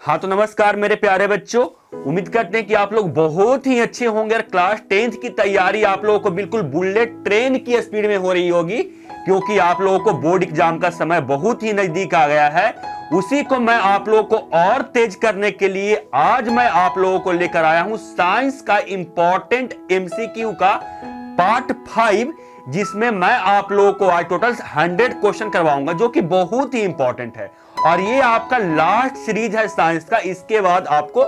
हाँ तो नमस्कार मेरे प्यारे बच्चों, उम्मीद करते हैं कि आप लोग बहुत ही अच्छे होंगे और क्लास 10th की तैयारी आप लोगों को बिल्कुल बुलेट ट्रेन की स्पीड में हो रही होगी, क्योंकि आप लोगों को बोर्ड एग्जाम का समय बहुत ही नजदीक आ गया है। उसी को मैं आप लोगों को और तेज करने के लिए आज मैं आप लोगों को लेकर आया हूं साइंस का इंपॉर्टेंट एमसीक्यू का पार्ट 5, जिसमें मैं आप लोगों को आज टोटल 100 क्वेश्चन करवाऊंगा, जो कि बहुत ही इंपॉर्टेंट है। और ये आपका लास्ट सीरीज है साइंस का। इसके बाद आपको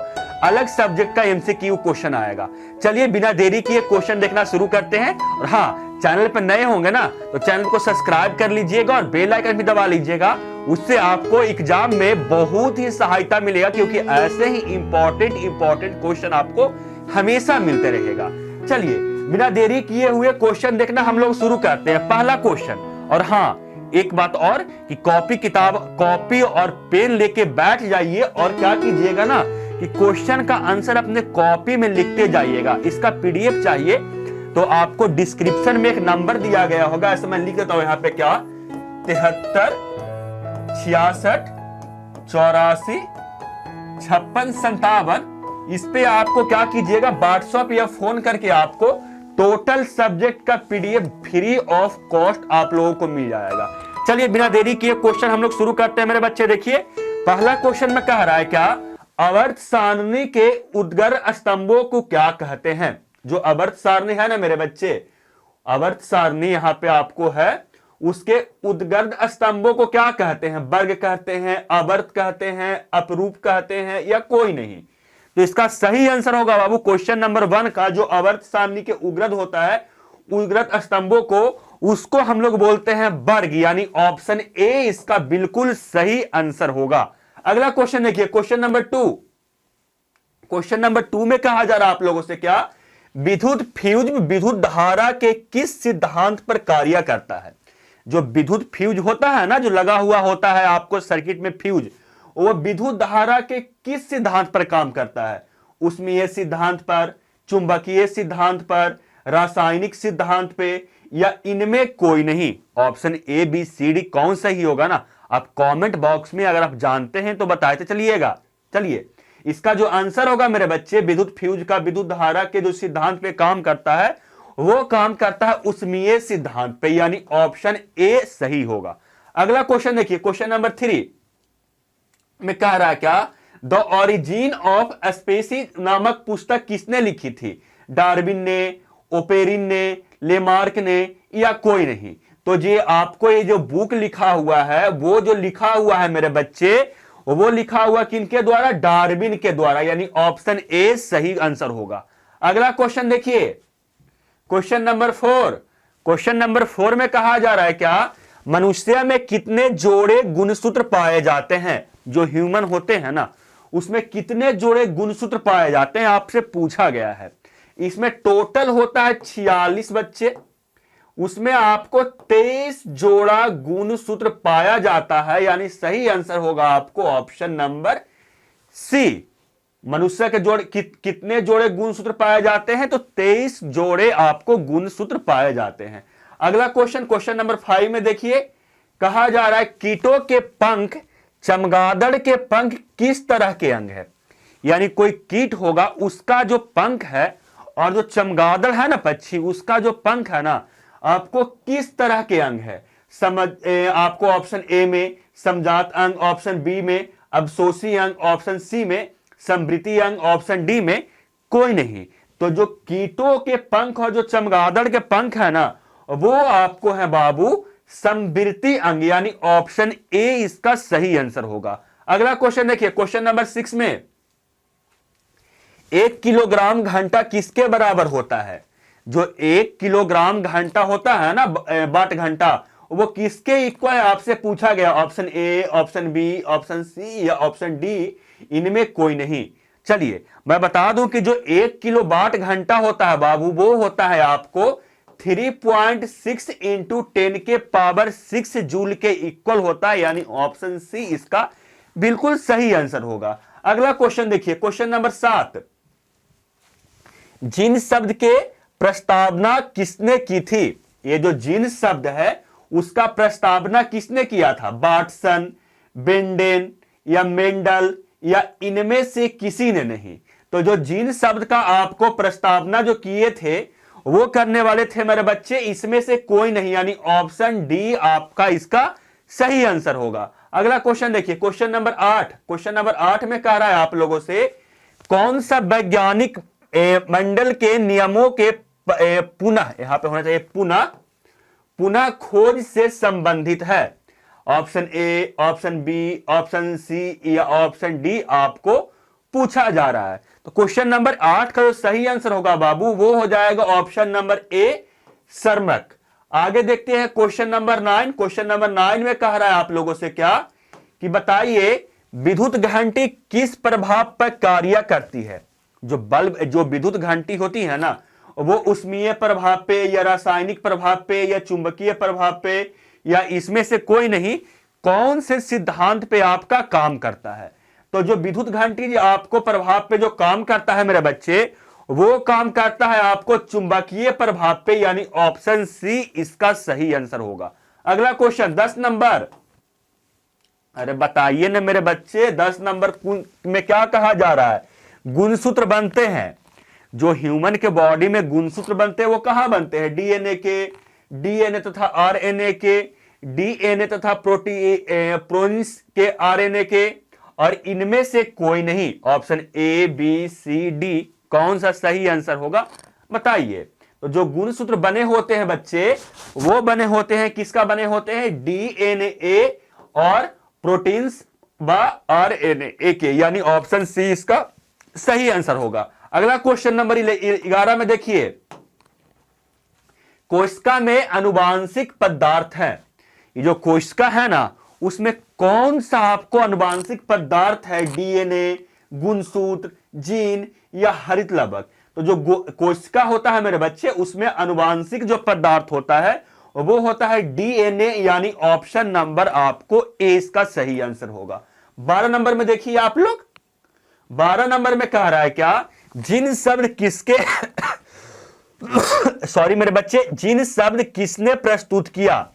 अलग सब्जेक्ट का एमसीक्यू क्वेश्चन आएगा। चलिए बिना देरी किए क्वेश्चन देखना शुरू करते हैं। और हाँ, चैनल पर नए होंगे ना तो चैनल को सब्सक्राइब कर लीजिएगा और बेल आइकन भी दबा लीजिएगा। उससे आपको एग्जाम में बहुत ही सहायता मिलेगा, क्योंकि ऐसे ही इंपॉर्टेंट क्वेश्चन आपको हमेशा मिलते रहेगा। चलिए बिना देरी किए हुए क्वेश्चन देखना हम लोग शुरू करते हैं। पहला क्वेश्चन। और हाँ, एक बात और कि कॉपी और पेन लेके बैठ जाइए और क्या कीजिएगा ना कि क्वेश्चन का आंसर अपने कॉपी में लिखते जाइएगा। इसका पीडीएफ चाहिए तो आपको डिस्क्रिप्शन में एक नंबर दिया गया होगा, ऐसे मैं लिख देता हूं यहाँ पे, क्या 73 66 84 56 57। इस पे आपको क्या कीजिएगा, व्हाट्सएप या फोन करके आपको टोटल सब्जेक्ट का पीडीएफ फ्री ऑफ कॉस्ट आप लोगों को मिल जाएगा। चलिए बिना देरी किए क्वेश्चन हम लोग शुरू करते हैं मेरे बच्चे। देखिए पहला क्वेश्चन में कह रहा है, क्या आवर्त सारणी के उद्गर्भ स्तंभों को क्या कहते हैं। जो आवर्त सारणी है ना मेरे बच्चे, आवर्त सारणी यहां पे आपको है, उसके उद्गर्भ स्तंभों को क्या कहते हैं। वर्ग कहते हैं, आवर्त कहते हैं, अपरूप कहते हैं, या कोई नहीं। तो इसका सही आंसर होगा बाबू क्वेश्चन नंबर 1 का, जो आवर्त सारणी के उद्गर्भ होता है, उद्गर्भ स्तंभों को, उसको हम लोग बोलते हैं वर्ग, यानी ऑप्शन ए इसका बिल्कुल सही आंसर होगा। अगला क्वेश्चन देखिए, क्वेश्चन नंबर 2। क्वेश्चन नंबर 2 में कहा जा रहा है आप लोगों से, क्या विद्युत फ्यूज विद्युत धारा के किस सिद्धांत पर कार्य करता है। जो विद्युत फ्यूज होता है ना, जो लगा हुआ होता है आपको सर्किट में फ्यूज, वो विद्युत धारा के किस सिद्धांत पर काम करता है। ऊष्मीय सिद्धांत पर, चुंबकीय सिद्धांत पर, रासायनिक सिद्धांत पे, या इनमें कोई नहीं। Option A B C D कौन सही होगा ना, आप कमेंट बॉक्स में अगर आप जानते हैं तो बताते चलिएगा। चलिए इसका जो आंसर होगा मेरे बच्चे, विद्युत फ्यूज का विद्युत धारा के जो सिद्धांत पे काम करता है, वो काम करता है ऊष्मीय सिद्धांत पे, यानी ऑप्शन ए सही होगा। अगला क्वेश्चन देखिए, क्वेश्चन नंबर 3 में कह रहा है, क्या द ओरिजिन ऑफ स्पीसीज नामक पुस्तक किसने लिखी थी। डार्विन ने, ओपेरिन ने, लेमार्क ने, या कोई नहीं। तो ये आपको ये जो बुक लिखा हुआ है, वो जो लिखा हुआ है मेरे बच्चे, वो लिखा हुआ किनके द्वारा, डार्विन के द्वारा, यानी ऑप्शन ए सही आंसर होगा। अगला क्वेश्चन देखिए, क्वेश्चन नंबर 4। क्वेश्चन नंबर 4 में कहा जा रहा है, क्या मनुष्य में कितने जोड़े गुणसूत्र पाए जाते हैं। जो ह्यूमन होते हैं ना, उसमें कितने जोड़े गुणसूत्र पाए जाते हैं आपसे पूछा गया है। इसमें टोटल होता है 46 बच्चे, उसमें आपको 23 जोड़ा गुणसूत्र पाया जाता है, यानी सही आंसर होगा आपको ऑप्शन नंबर सी। मनुष्य के जोड़े कितने जोड़े गुणसूत्र पाए जाते हैं, तो 23 जोड़े आपको गुणसूत्र पाए जाते हैं। अगला क्वेश्चन, क्वेश्चन नंबर 5 में देखिए, कहा जा रहा है कीटों के पंख चमगादड़ के पंख किस तरह के अंग है। यानी कोई कीट होगा, उसका जो पंख है, और जो चमगादड़ है ना पक्षी, उसका जो पंख है ना, आपको किस तरह के अंग है। आपको ऑप्शन ए में समजात अंग, ऑप्शन बी में अवशोषी अंग, ऑप्शन सी में समृद्धि अंग, ऑप्शन डी में कोई नहीं। तो जो कीटों के पंख और जो चमगादड़ के पंख है ना, वो आपको है बाबू समृद्धि अंग, यानी ऑप्शन ए इसका सही आंसर होगा। अगला क्वेश्चन देखिए, क्वेश्चन नंबर 6 में 1 किलोग्राम घंटा किसके बराबर होता है। जो 1 किलोग्राम घंटा होता है ना, वाट घंटा, वो किसके इक्वल है आपसे पूछा गया। Option A, option B, option C, या ऑप्शन डी, इनमें कोई नहीं। चलिए मैं बता दूं कि जो 1 किलो वाट घंटा होता है बाबू, वो होता है आपको 3.6 इंटू 10 के पावर 6 जूल के इक्वल होता है, यानी ऑप्शन सी इसका बिल्कुल सही आंसर होगा। अगला क्वेश्चन देखिए, क्वेश्चन नंबर 7। जिन शब्द के प्रस्तावना किसने की थी। ये जो जिन शब्द है उसका प्रस्तावना किसने किया था। वाटसन, बेंडेन, या मेंडल, या इनमें से किसी ने नहीं। तो जो जीन शब्द का आपको प्रस्तावना जो किए थे वो करने वाले थे मेरे बच्चे इसमें से कोई नहीं, यानी ऑप्शन डी आपका इसका सही आंसर होगा। अगला क्वेश्चन देखिए, क्वेश्चन नंबर 8। क्वेश्चन नंबर 8 में कह रहा है आप लोगों से कौन सा वैज्ञानिक मंडल के नियमों के पुनः, यहां पे होना चाहिए पुनः खोज से संबंधित है। Option A, option B, option C या ऑप्शन डी आपको पूछा जा रहा है। तो क्वेश्चन नंबर 8 का जो सही आंसर होगा बाबू वो हो जाएगा ऑप्शन नंबर ए, सर्मक। आगे देखते हैं क्वेश्चन नंबर 9। क्वेश्चन नंबर 9 में कह रहा है आप लोगों से क्या कि बताइए विद्युत घंटी किस प्रभाव पर कार्य करती है। जो विद्युत घंटी होती है ना वो उष्मीय प्रभाव पे या रासायनिक प्रभाव पे या चुंबकीय प्रभाव पे या इसमें से कोई नहीं, कौन से सिद्धांत पे आपका काम करता है। तो जो विद्युत घंटी आपको प्रभाव पे जो काम करता है मेरे बच्चे वो काम करता है आपको चुंबकीय प्रभाव पे, यानी ऑप्शन सी इसका सही आंसर होगा। अगला क्वेश्चन 10 नंबर। अरे बताइए ना मेरे बच्चे 10 नंबर में क्या कहा जा रहा है, गुणसूत्र बनते हैं। जो ह्यूमन के बॉडी में गुणसूत्र बनते हैं वो कहां बनते हैं, डीएनए तथा आरएनए के, डीएनए तथा प्रोटीन्स के, आरएनए के, और इनमें से कोई नहीं। Option A, B, C, D कौन सा सही आंसर होगा बताइए। तो जो गुणसूत्र बने होते हैं बच्चे वो बने होते हैं, किसका बने होते हैं, डीएनए और प्रोटीन्स व आरएनए के, यानी ऑप्शन सी इसका सही आंसर होगा। अगला क्वेश्चन नंबर 11 में देखिए, कोशिका में अनुवांशिक पदार्थ है। ये जो कोशिका है ना उसमें कौन सा आपको अनुवांशिक पदार्थ है, डीएनए, गुणसूत्र, जीन या हरित लवक। तो जो कोशिका होता है मेरे बच्चे उसमें अनुवांशिक जो पदार्थ होता है वो होता है डीएनए, यानी ऑप्शन नंबर आपको ए इसका सही आंसर होगा। 12 नंबर में देखिए आप लोग, 12 नंबर में कह रहा है क्या, जिन शब्द किसके सॉरी मेरे बच्चे, जिन शब्द किसने प्रस्तुत किया।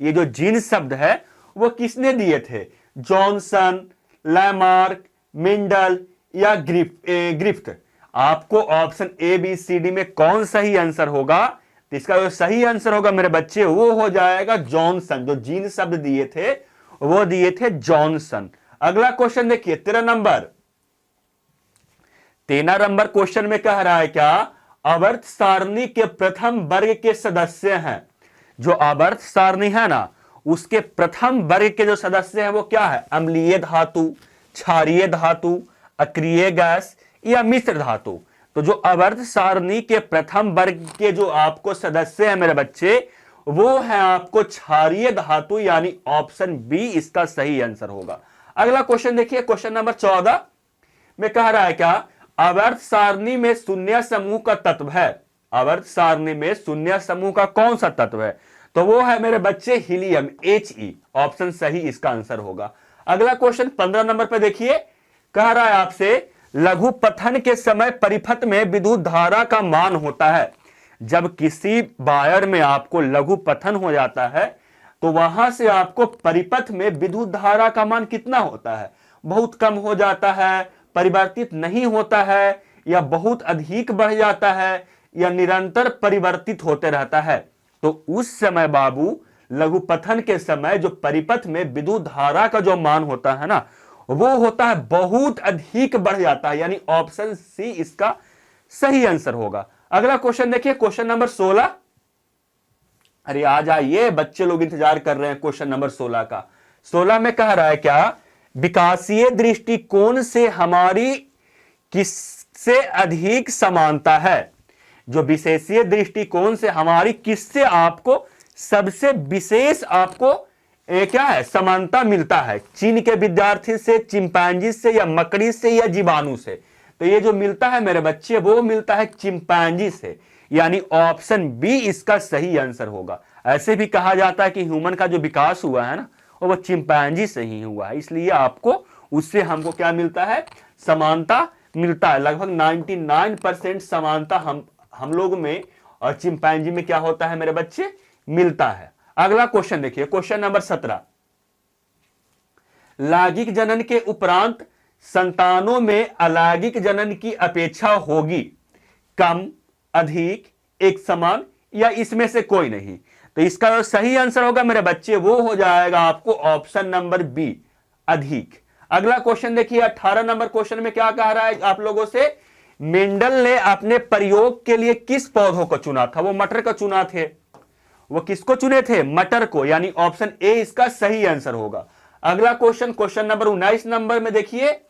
ये जो जिन शब्द है वो किसने दिए थे, जॉनसन, लैमार्क, मिंडल या ग्रिफ्ट। आपको option A, B, C, D में कौन सही आंसर होगा। तो इसका जो सही आंसर होगा मेरे बच्चे वो हो जाएगा जॉनसन। जो जिन शब्द दिए थे वो दिए थे जॉनसन। अगला क्वेश्चन देखिए 13 नंबर। 13 नंबर क्वेश्चन में कह रहा है क्या, आवर्त सारणी के प्रथम वर्ग के सदस्य हैं। जो आवर्त सारणी है ना उसके प्रथम वर्ग के जो सदस्य हैं वो क्या है, अम्लीय धातु, क्षारीय धातु, अक्रिय गैस या मिश्र धातु। तो जो आवर्त सारणी के प्रथम वर्ग के जो आपको सदस्य हैं मेरे बच्चे वो है आपको क्षारीय धातु, यानी ऑप्शन बी इसका सही आंसर होगा। अगला क्वेश्चन देखिए, क्वेश्चन नंबर 14 में कह रहा है क्या, आवर्त सारणी में शून्य समूह का तत्व है। आवर्त सारणी में शून्य समूह का कौन सा तत्व है, तो वो है मेरे बच्चे हीलियम, He। ऑप्शन सही इसका आंसर होगा। अगला क्वेश्चन 15 नंबर पे देखिए, कह रहा है आपसे लघु पथन के समय परिपथ में विद्युत धारा का मान होता है। जब किसी वायर में आपको लघु पथन हो जाता है तो वहां से आपको परिपथ में विद्युत धारा का मान कितना होता है, बहुत कम हो जाता है, परिवर्तित नहीं होता है, या बहुत अधिक बढ़ जाता है, या निरंतर परिवर्तित होते रहता है। तो उस समय बाबू लघु पथन के समय जो परिपथ में विद्युत धारा का जो मान होता है ना वो होता है बहुत अधिक बढ़ जाता है, यानी ऑप्शन सी इसका सही आंसर होगा। अगला क्वेश्चन देखिए, क्वेश्चन नंबर 16। अरे आ जाइए बच्चे लोग इंतजार कर रहे हैं क्वेश्चन नंबर 16 का। 16 में कह रहा है क्या, विकासीय दृष्टिकोण से हमारी किससे अधिक समानता है। जो विशेषीय दृष्टिकोण से हमारी किससे आपको सबसे विशेष आपको क्या है, समानता मिलता है। चीन के विद्यार्थी से, चिंपैंजी से, या मकड़ी से, या जीवाणु से। तो ये जो मिलता है मेरे बच्चे वो मिलता है चिंपैंजी से, यानी ऑप्शन बी इसका सही आंसर होगा। ऐसे भी कहा जाता है कि ह्यूमन का जो विकास हुआ है ना वो चिंपैंजी से ही हुआ है, इसलिए आपको उससे हमको क्या मिलता है, समानता मिलता है। लगभग 99% समानता हम लोग में और चिंपैंजी में क्या होता है मेरे बच्चे, मिलता है। अगला क्वेश्चन देखिए, क्वेश्चन नंबर 17। लैंगिक जनन के उपरांत संतानों में अलैंगिक जनन की अपेक्षा होगी? कम, अधिक, एक समान या इसमें से कोई नहीं? तो इसका जो सही आंसर होगा मेरे बच्चे वो हो जाएगा आपको ऑप्शन नंबर बी, अधिक। अगला क्वेश्चन देखिए, 18 नंबर क्वेश्चन में क्या कह रहा है आप लोगों से? मेंडल ने अपने प्रयोग के लिए किस पौधों को चुना था? वो मटर को चुना थे। वो किसको चुने थे? मटर को, यानी ऑप्शन ए इसका सही आंसर होगा। अगला क्वेश्चन, क्वेश्चन नंबर 19 नंबर में देखिए,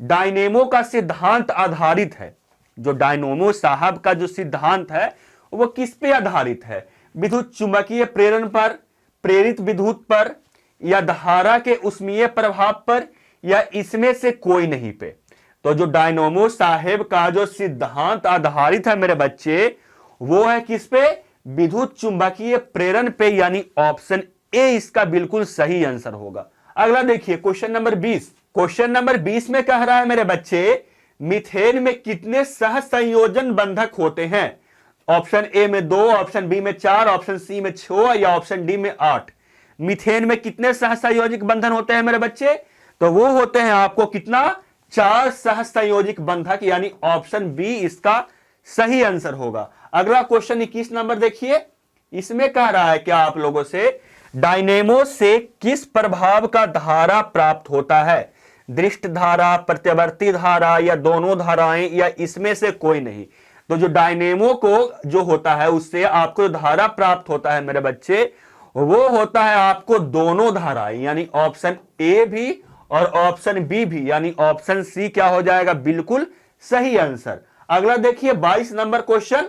डायनेमो का सिद्धांत आधारित है। जो डायनेमो साहब का जो सिद्धांत है वो किस पे आधारित है? विद्युत चुंबकीय प्रेरण पर, प्रेरित विद्युत पर, या धारा के ऊष्मीय प्रभाव पर, या इसमें से कोई नहीं पे? तो जो डायनेमो साहेब का जो सिद्धांत आधारित है मेरे बच्चे, वो है किस पे? विद्युत चुंबकीय प्रेरण पे, यानी ऑप्शन ए इसका बिल्कुल सही आंसर होगा। अगला देखिए, क्वेश्चन नंबर 20। क्वेश्चन नंबर 20 में कह रहा है मेरे बच्चे, मीथेन में कितने सहसंयोजन बंधक होते हैं? ऑप्शन ए में 2, ऑप्शन बी में 4, ऑप्शन सी में 6 या ऑप्शन डी में 8? मीथेन में कितने सहसंयोजक बंधन होते हैं मेरे बच्चे? तो वो होते हैं आपको कितना? 4 सहसंयोजक बंधक, यानी ऑप्शन बी इसका सही आंसर होगा। अगला क्वेश्चन 21 नंबर देखिए, इसमें कह रहा है क्या आप लोगों से, डायनेमो से किस प्रभाव का धारा प्राप्त होता है? दृष्ट धारा, प्रत्यावर्ती धारा, या दोनों धाराएं, या इसमें से कोई नहीं? तो जो डायनेमो को जो होता है उससे आपको धारा प्राप्त होता है मेरे बच्चे, वो होता है आपको दोनों धाराएं, यानी ऑप्शन ए भी और ऑप्शन बी भी, यानी ऑप्शन सी क्या हो जाएगा? बिल्कुल सही आंसर। अगला देखिए 22 नंबर क्वेश्चन,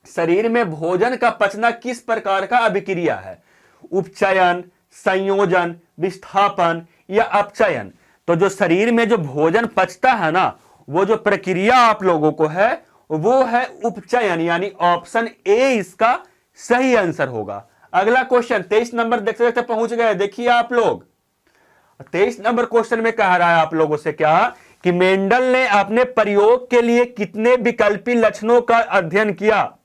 शरीर में भोजन का पचना किस प्रकार का अभिक्रिया है? उपचयन, संयोजन, विस्थापन या अपचयन? तो जो शरीर में जो भोजन पचता है ना, वो जो प्रक्रिया आप लोगों को है वो है उपचयन, यानी ऑप्शन ए इसका सही आंसर होगा। अगला क्वेश्चन 23 नंबर देखते देखते पहुंच गए। देखिए आप लोग 23 नंबर क्वेश्चन में कह रहा है आप लोगों से क्या, कि मेंडल ने अपने प्रयोग के लिए कितने विकल्पी लक्षणों का अध्ययन किया?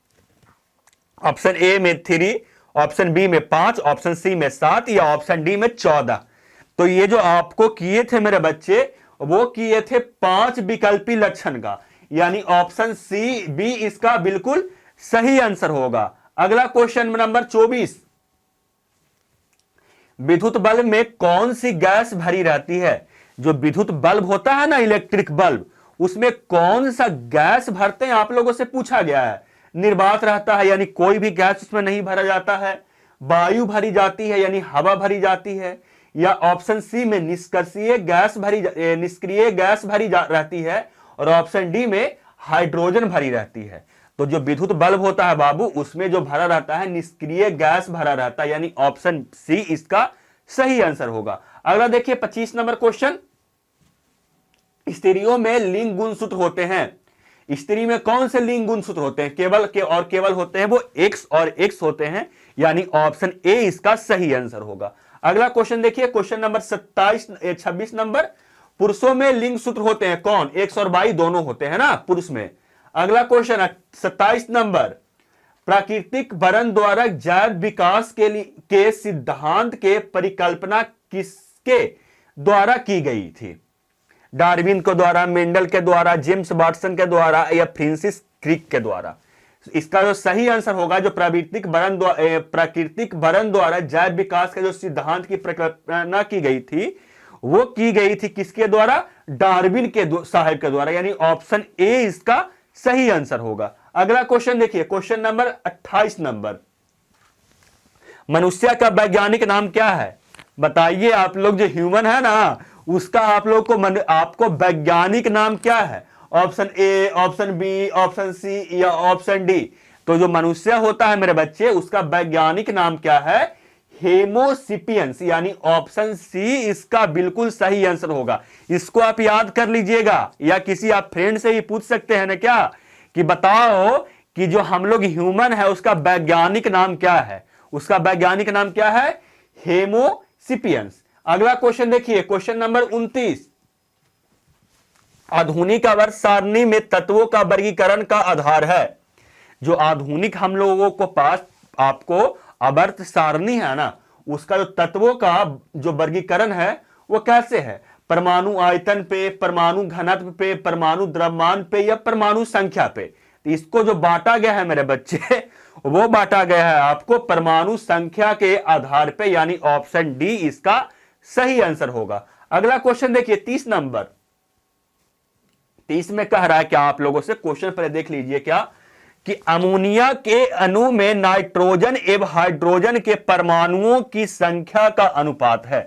ऑप्शन ए में 3, ऑप्शन बी में 5, ऑप्शन सी में 7 या ऑप्शन डी में 14? तो ये जो आपको किए थे मेरे बच्चे, वो किए थे 5 विकल्पी लक्षण का, यानी ऑप्शन सी बी इसका बिल्कुल सही आंसर होगा। अगला क्वेश्चन नंबर 24, विद्युत बल्ब में कौन सी गैस भरी रहती है? जो विद्युत बल्ब होता है ना, इलेक्ट्रिक बल्ब, उसमें कौन सा गैस भरते हैं आप लोगों से पूछा गया है। निर्वात रहता है, यानी कोई भी गैस उसमें नहीं भरा जाता है। वायु भरी जाती है, यानी हवा भरी जाती है। या ऑप्शन सी में निष्क्रिय गैस भरी रहती है। और ऑप्शन डी में हाइड्रोजन भरी रहती है। तो जो विद्युत बल्ब होता है बाबू, उसमें जो भरा रहता है निष्क्रिय गैस भरा रहता है, यानी ऑप्शन सी इसका सही आंसर होगा। अगला देखिए 25 नंबर क्वेश्चन, स्त्रियों में लिंग गुणसूत्र होते हैं। स्त्री में कौन से लिंग गुणसूत्र होते हैं? केवल होते हैं वो एक्स और एक्स होते हैं, यानी ऑप्शन ए इसका सही आंसर होगा। अगला क्वेश्चन देखिए, क्वेश्चन नंबर 26 नंबर, पुरुषों में लिंग सूत्र होते हैं कौन? एक्स और वाई दोनों होते हैं ना पुरुष में। अगला क्वेश्चन 27 नंबर, प्राकृतिक वरण द्वारा जैव विकास के सिद्धांत के परिकल्पना किसके द्वारा की गई थी? डार्विन के द्वारा, मेंडल के द्वारा, जेम्स वाटसन के द्वारा या फ्रांसिस क्रिक के द्वारा? इसका जो सही आंसर होगा, जो प्राकृतिक वरण द्वारा जैव विकास के जो सिद्धांत की परिकल्पना की गई थी, वो की गई थी किसके द्वारा? डार्विन के साहब के द्वारा, यानी ऑप्शन ए इसका सही आंसर होगा। अगला क्वेश्चन देखिए, क्वेश्चन नंबर 28 नंबर, मनुष्य का वैज्ञानिक नाम क्या है? बताइए आप लोग, जो ह्यूमन है ना, उसका आप लोग को आपको वैज्ञानिक नाम क्या है? Option A, option B, option C या ऑप्शन डी? तो जो मनुष्य होता है मेरे बच्चे, उसका वैज्ञानिक नाम क्या है? हेमोसिपियंस, यानी ऑप्शन सी इसका बिल्कुल सही आंसर होगा। इसको आप याद कर लीजिएगा, या किसी आप फ्रेंड से ही पूछ सकते हैं ना क्या, कि बताओ कि जो हम लोग ह्यूमन है उसका वैज्ञानिक नाम क्या है? उसका वैज्ञानिक नाम क्या है? हेमोसिपियंस। अगला क्वेश्चन देखिए, क्वेश्चन नंबर 29, आधुनिक आवर्त सारणी में तत्वों का वर्गीकरण का आधार है। जो आधुनिक हम लोगों को पास आपको आवर्त सारणी है ना, उसका जो तत्वों का जो वर्गीकरण है वो कैसे है? परमाणु आयतन पे, परमाणु घनत्व पे, परमाणु द्रव्यमान पे या परमाणु संख्या पे। तो इसको जो बांटा गया है मेरे बच्चे, वो बांटा गया है आपको परमाणु संख्या के आधार पे, यानी ऑप्शन डी इसका सही आंसर होगा। अगला क्वेश्चन देखिए 30 नंबर। 30 में कह रहा है क्या आप लोगों से, क्वेश्चन पहले देख लीजिए क्या, कि अमोनिया के अणु में नाइट्रोजन एवं हाइड्रोजन के परमाणुओं की संख्या का अनुपात है।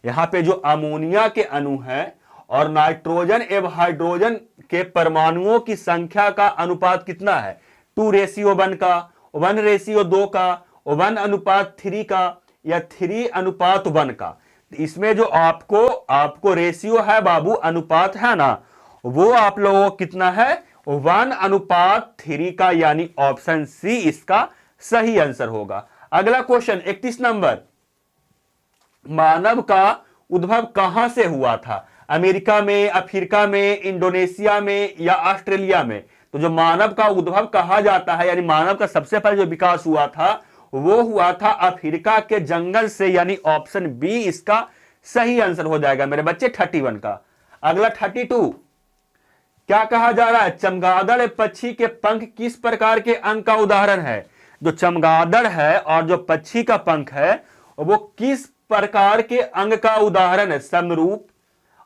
यहां पे जो अमोनिया के अणु है और नाइट्रोजन एवं हाइड्रोजन के परमाणुओं की संख्या का अनुपात कितना है, 2:1 का, 1:2 का, 1:3 का या 3:1 का। इसमें जो आपको रेशियो है बाबू, अनुपात है ना, वो आप लोगों को कितना है, 1:3 का, यानी ऑप्शन सी इसका सही आंसर होगा। अगला क्वेश्चन 31 नंबर। मानव का उद्भव कहां से हुआ था, अमेरिका में, अफ्रीका में, इंडोनेशिया में या ऑस्ट्रेलिया में। तो जो मानव का उद्भव कहा जाता है, यानी मानव का सबसे पहले जो विकास हुआ था वो हुआ था अफ्रीका के जंगल से, यानी ऑप्शन बी इसका सही आंसर हो जाएगा मेरे बच्चे 31 का। अगला 32, क्या कहा जा रहा है, चमगादड़ पक्षी के पंख किस प्रकार के अंग का उदाहरण है। जो चमगादड़ है और जो पक्षी का पंख है वो किस प्रकार के अंग का उदाहरण है, समरूप,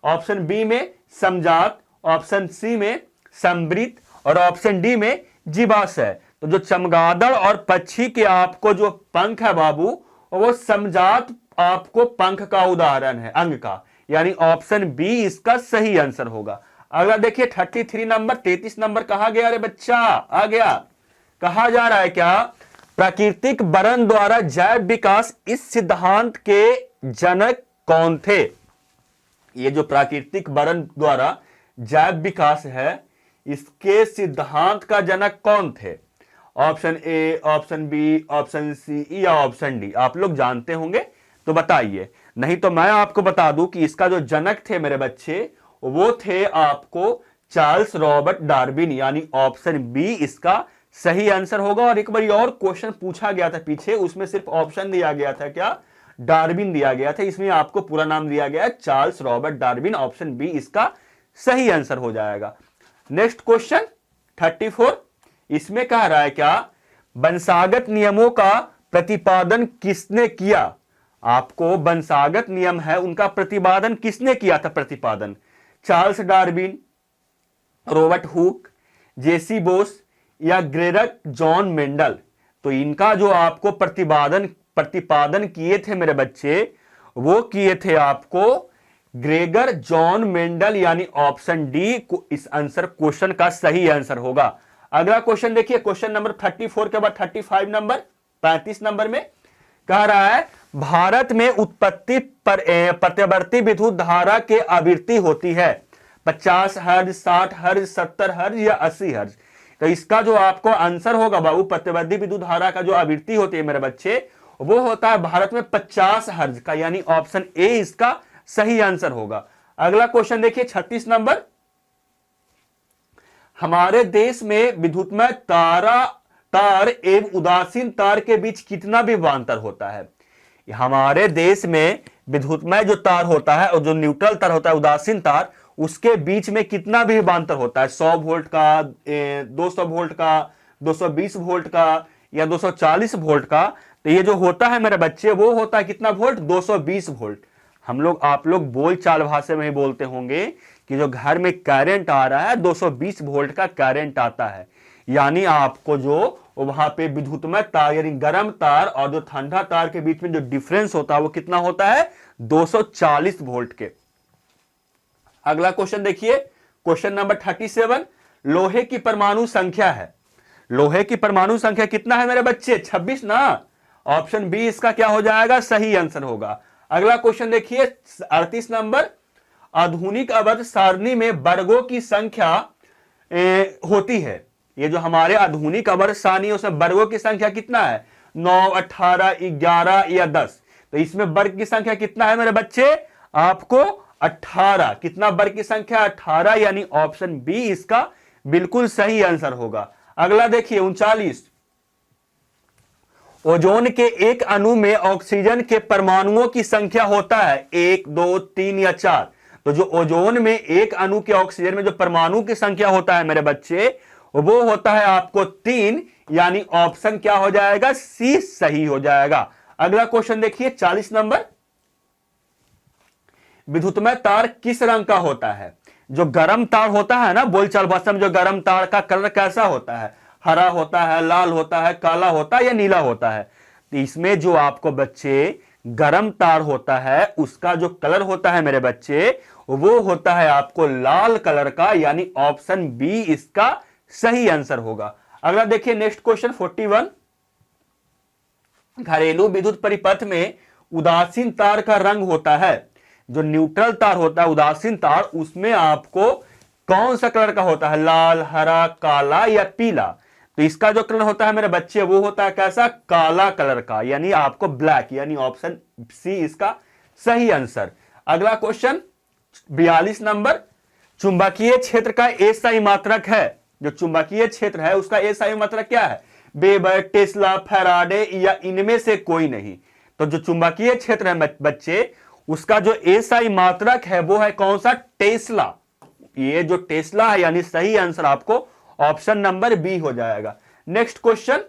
ऑप्शन बी में समजात, ऑप्शन सी में समवृत्त और ऑप्शन डी में जीवाश्य। तो जो चमगादड़ और पक्षी के आपको जो पंख है बाबू, वो समजात आपको पंख का उदाहरण है, अंग का, यानी ऑप्शन बी इसका सही आंसर होगा। अगला देखिए 33 नंबर। 33 नंबर कहा गया, अरे बच्चा आ गया, कहा जा रहा है क्या, प्राकृतिक वरण द्वारा जैव विकास इस सिद्धांत के जनक कौन थे। ये जो प्राकृतिक वरण द्वारा जैव विकास है, इसके सिद्धांत का जनक कौन थे, option A, option B, option C या ऑप्शन डी। आप लोग जानते होंगे तो बताइए, नहीं तो मैं आपको बता दूं कि इसका जो जनक थे मेरे बच्चे, वो थे आपको चार्ल्स रॉबर्ट डार्विन, यानी ऑप्शन बी इसका सही आंसर होगा। और एक बार और क्वेश्चन पूछा गया था पीछे, उसमें सिर्फ ऑप्शन दिया गया था क्या, डार्विन दिया गया था, इसमें आपको पूरा नाम दिया गया Charles Robert Darwin, option B इसका सही आंसर हो जाएगा। नेक्स्ट क्वेश्चन 34, इसमें कह रहा है क्या, वंशागत नियमों का प्रतिपादन किसने किया। आपको वंशागत नियम है उनका प्रतिपादन किसने किया था, प्रतिपादन, चार्ल्स डार्विन, रॉबर्ट हुक, जेसी बोस या ग्रेगर जॉन मेंडल। तो इनका जो आपको प्रतिपादन किए थे मेरे बच्चे, वो किए थे आपको ग्रेगर जॉन मेंडल, यानी ऑप्शन डी को इस आंसर क्वेश्चन का सही आंसर होगा। अगला क्वेश्चन देखिए, क्वेश्चन नंबर 34 के बाद 35 नंबर, 35 नंबर में कह रहा है, भारत में उत्पत्ति पर प्रत्यावर्ती विद्युत धारा के आवृत्ति होती है 50 हर्ज, 60 हर्ज, 70 हर्ज या 80 हर्ज। तो इसका जो आपको आंसर होगा बाबू, प्रत्यावर्ती विद्युत धारा का जो आवृत्ति होती है मेरे बच्चे, वो होता है भारत में 50 हर्ज का, यानी ऑप्शन ए इसका सही आंसर होगा। अगला क्वेश्चन देखिए 36 नंबर। हमारे देश में विद्युतमय तार एवं उदासीन तार के बीच कितना विभवांतर होता है। हमारे देश में विद्युतमय जो तार होता है और जो न्यूट्रल तार होता है, उदासीन तार, उसके बीच में कितना विभवांतर होता है, 100 वोल्ट का, 200 वोल्ट का, 220 वोल्ट का या 240 वोल्ट का। तो ये जो होता है मेरे बच्चे, वो होता है कितना वोल्ट, 220 वोल्ट। आप लोग बोल चाल भाषा में ही बोलते होंगे कि जो घर में करंट आ रहा है 220 वोल्ट का करंट आता है, यानी आपको जो वहां पे विद्युतमय तार यानी गर्म तार और जो ठंडा तार के बीच में जो डिफरेंस होता है वो कितना होता है, 240 वोल्ट के। अगला क्वेश्चन देखिए, क्वेश्चन नंबर 37, लोहे की परमाणु संख्या है। लोहे की परमाणु संख्या कितना है मेरे बच्चे, 26 ना, ऑप्शन बी इसका क्या हो जाएगा, सही आंसर होगा। अगला क्वेश्चन देखिए 38 नंबर, आधुनिक अवध सारणी में वर्गों की संख्या होती है। ये जो हमारे आधुनिक अवध सारणी है उसमें वर्गों की संख्या कितना है, 9, 18, 11 या 10। तो इसमें वर्ग की संख्या कितना है मेरे बच्चे, आपको 18। कितना वर्ग की संख्या, 18, यानी ऑप्शन बी इसका बिल्कुल सही आंसर होगा। अगला देखिए 39, ओजोन के एक अणु में ऑक्सीजन के परमाणुओं की संख्या होता है 1, 2, 3 या 4। तो जो ओजोन में एक अणु के ऑक्सीजन में जो परमाणु की संख्या होता है मेरे बच्चे, वो होता है आपको 3, यानी ऑप्शन क्या हो जाएगा, सी सही हो जाएगा। अगला क्वेश्चन देखिए 40 नंबर, विद्युतमय तार किस रंग का होता है? जो गर्म तार होता है ना, बोलचाल भाषा में जो गर्म तार का कलर कैसा होता है, हरा होता है, लाल होता है, काला होता है या नीला होता है? तो इसमें जो आपको बच्चे गर्म तार होता है उसका जो कलर होता है मेरे बच्चे, वो होता है आपको लाल कलर का, यानी ऑप्शन बी इसका सही आंसर होगा। अगला देखिए नेक्स्ट क्वेश्चन 41, घरेलू विद्युत परिपथ में उदासीन तार का रंग होता है, जो न्यूट्रल तार होता है उदासीन तार, उसमें आपको कौन सा कलर का होता है, लाल, हरा, काला या पीला? तो इसका जो कलर होता है मेरे बच्चे वो होता है कैसा, काला कलर का, यानी आपको ब्लैक, यानी ऑप्शन सी इसका सही आंसर। अगला क्वेश्चन 42 नंबर, चुंबकीय क्षेत्र का एसआई मात्रक है, जो चुंबकीय क्षेत्र है उसका एसआई मात्रक क्या है, वेबर, टेस्ला, फैराडे या इनमें से कोई नहीं? तो जो चुंबकीय क्षेत्र है बच्चे उसका जो एसआई मात्रक है वो है कौन सा, टेस्ला। ये जो टेस्ला है यानी सही आंसर आपको ऑप्शन नंबर बी हो जाएगा। नेक्स्ट क्वेश्चन,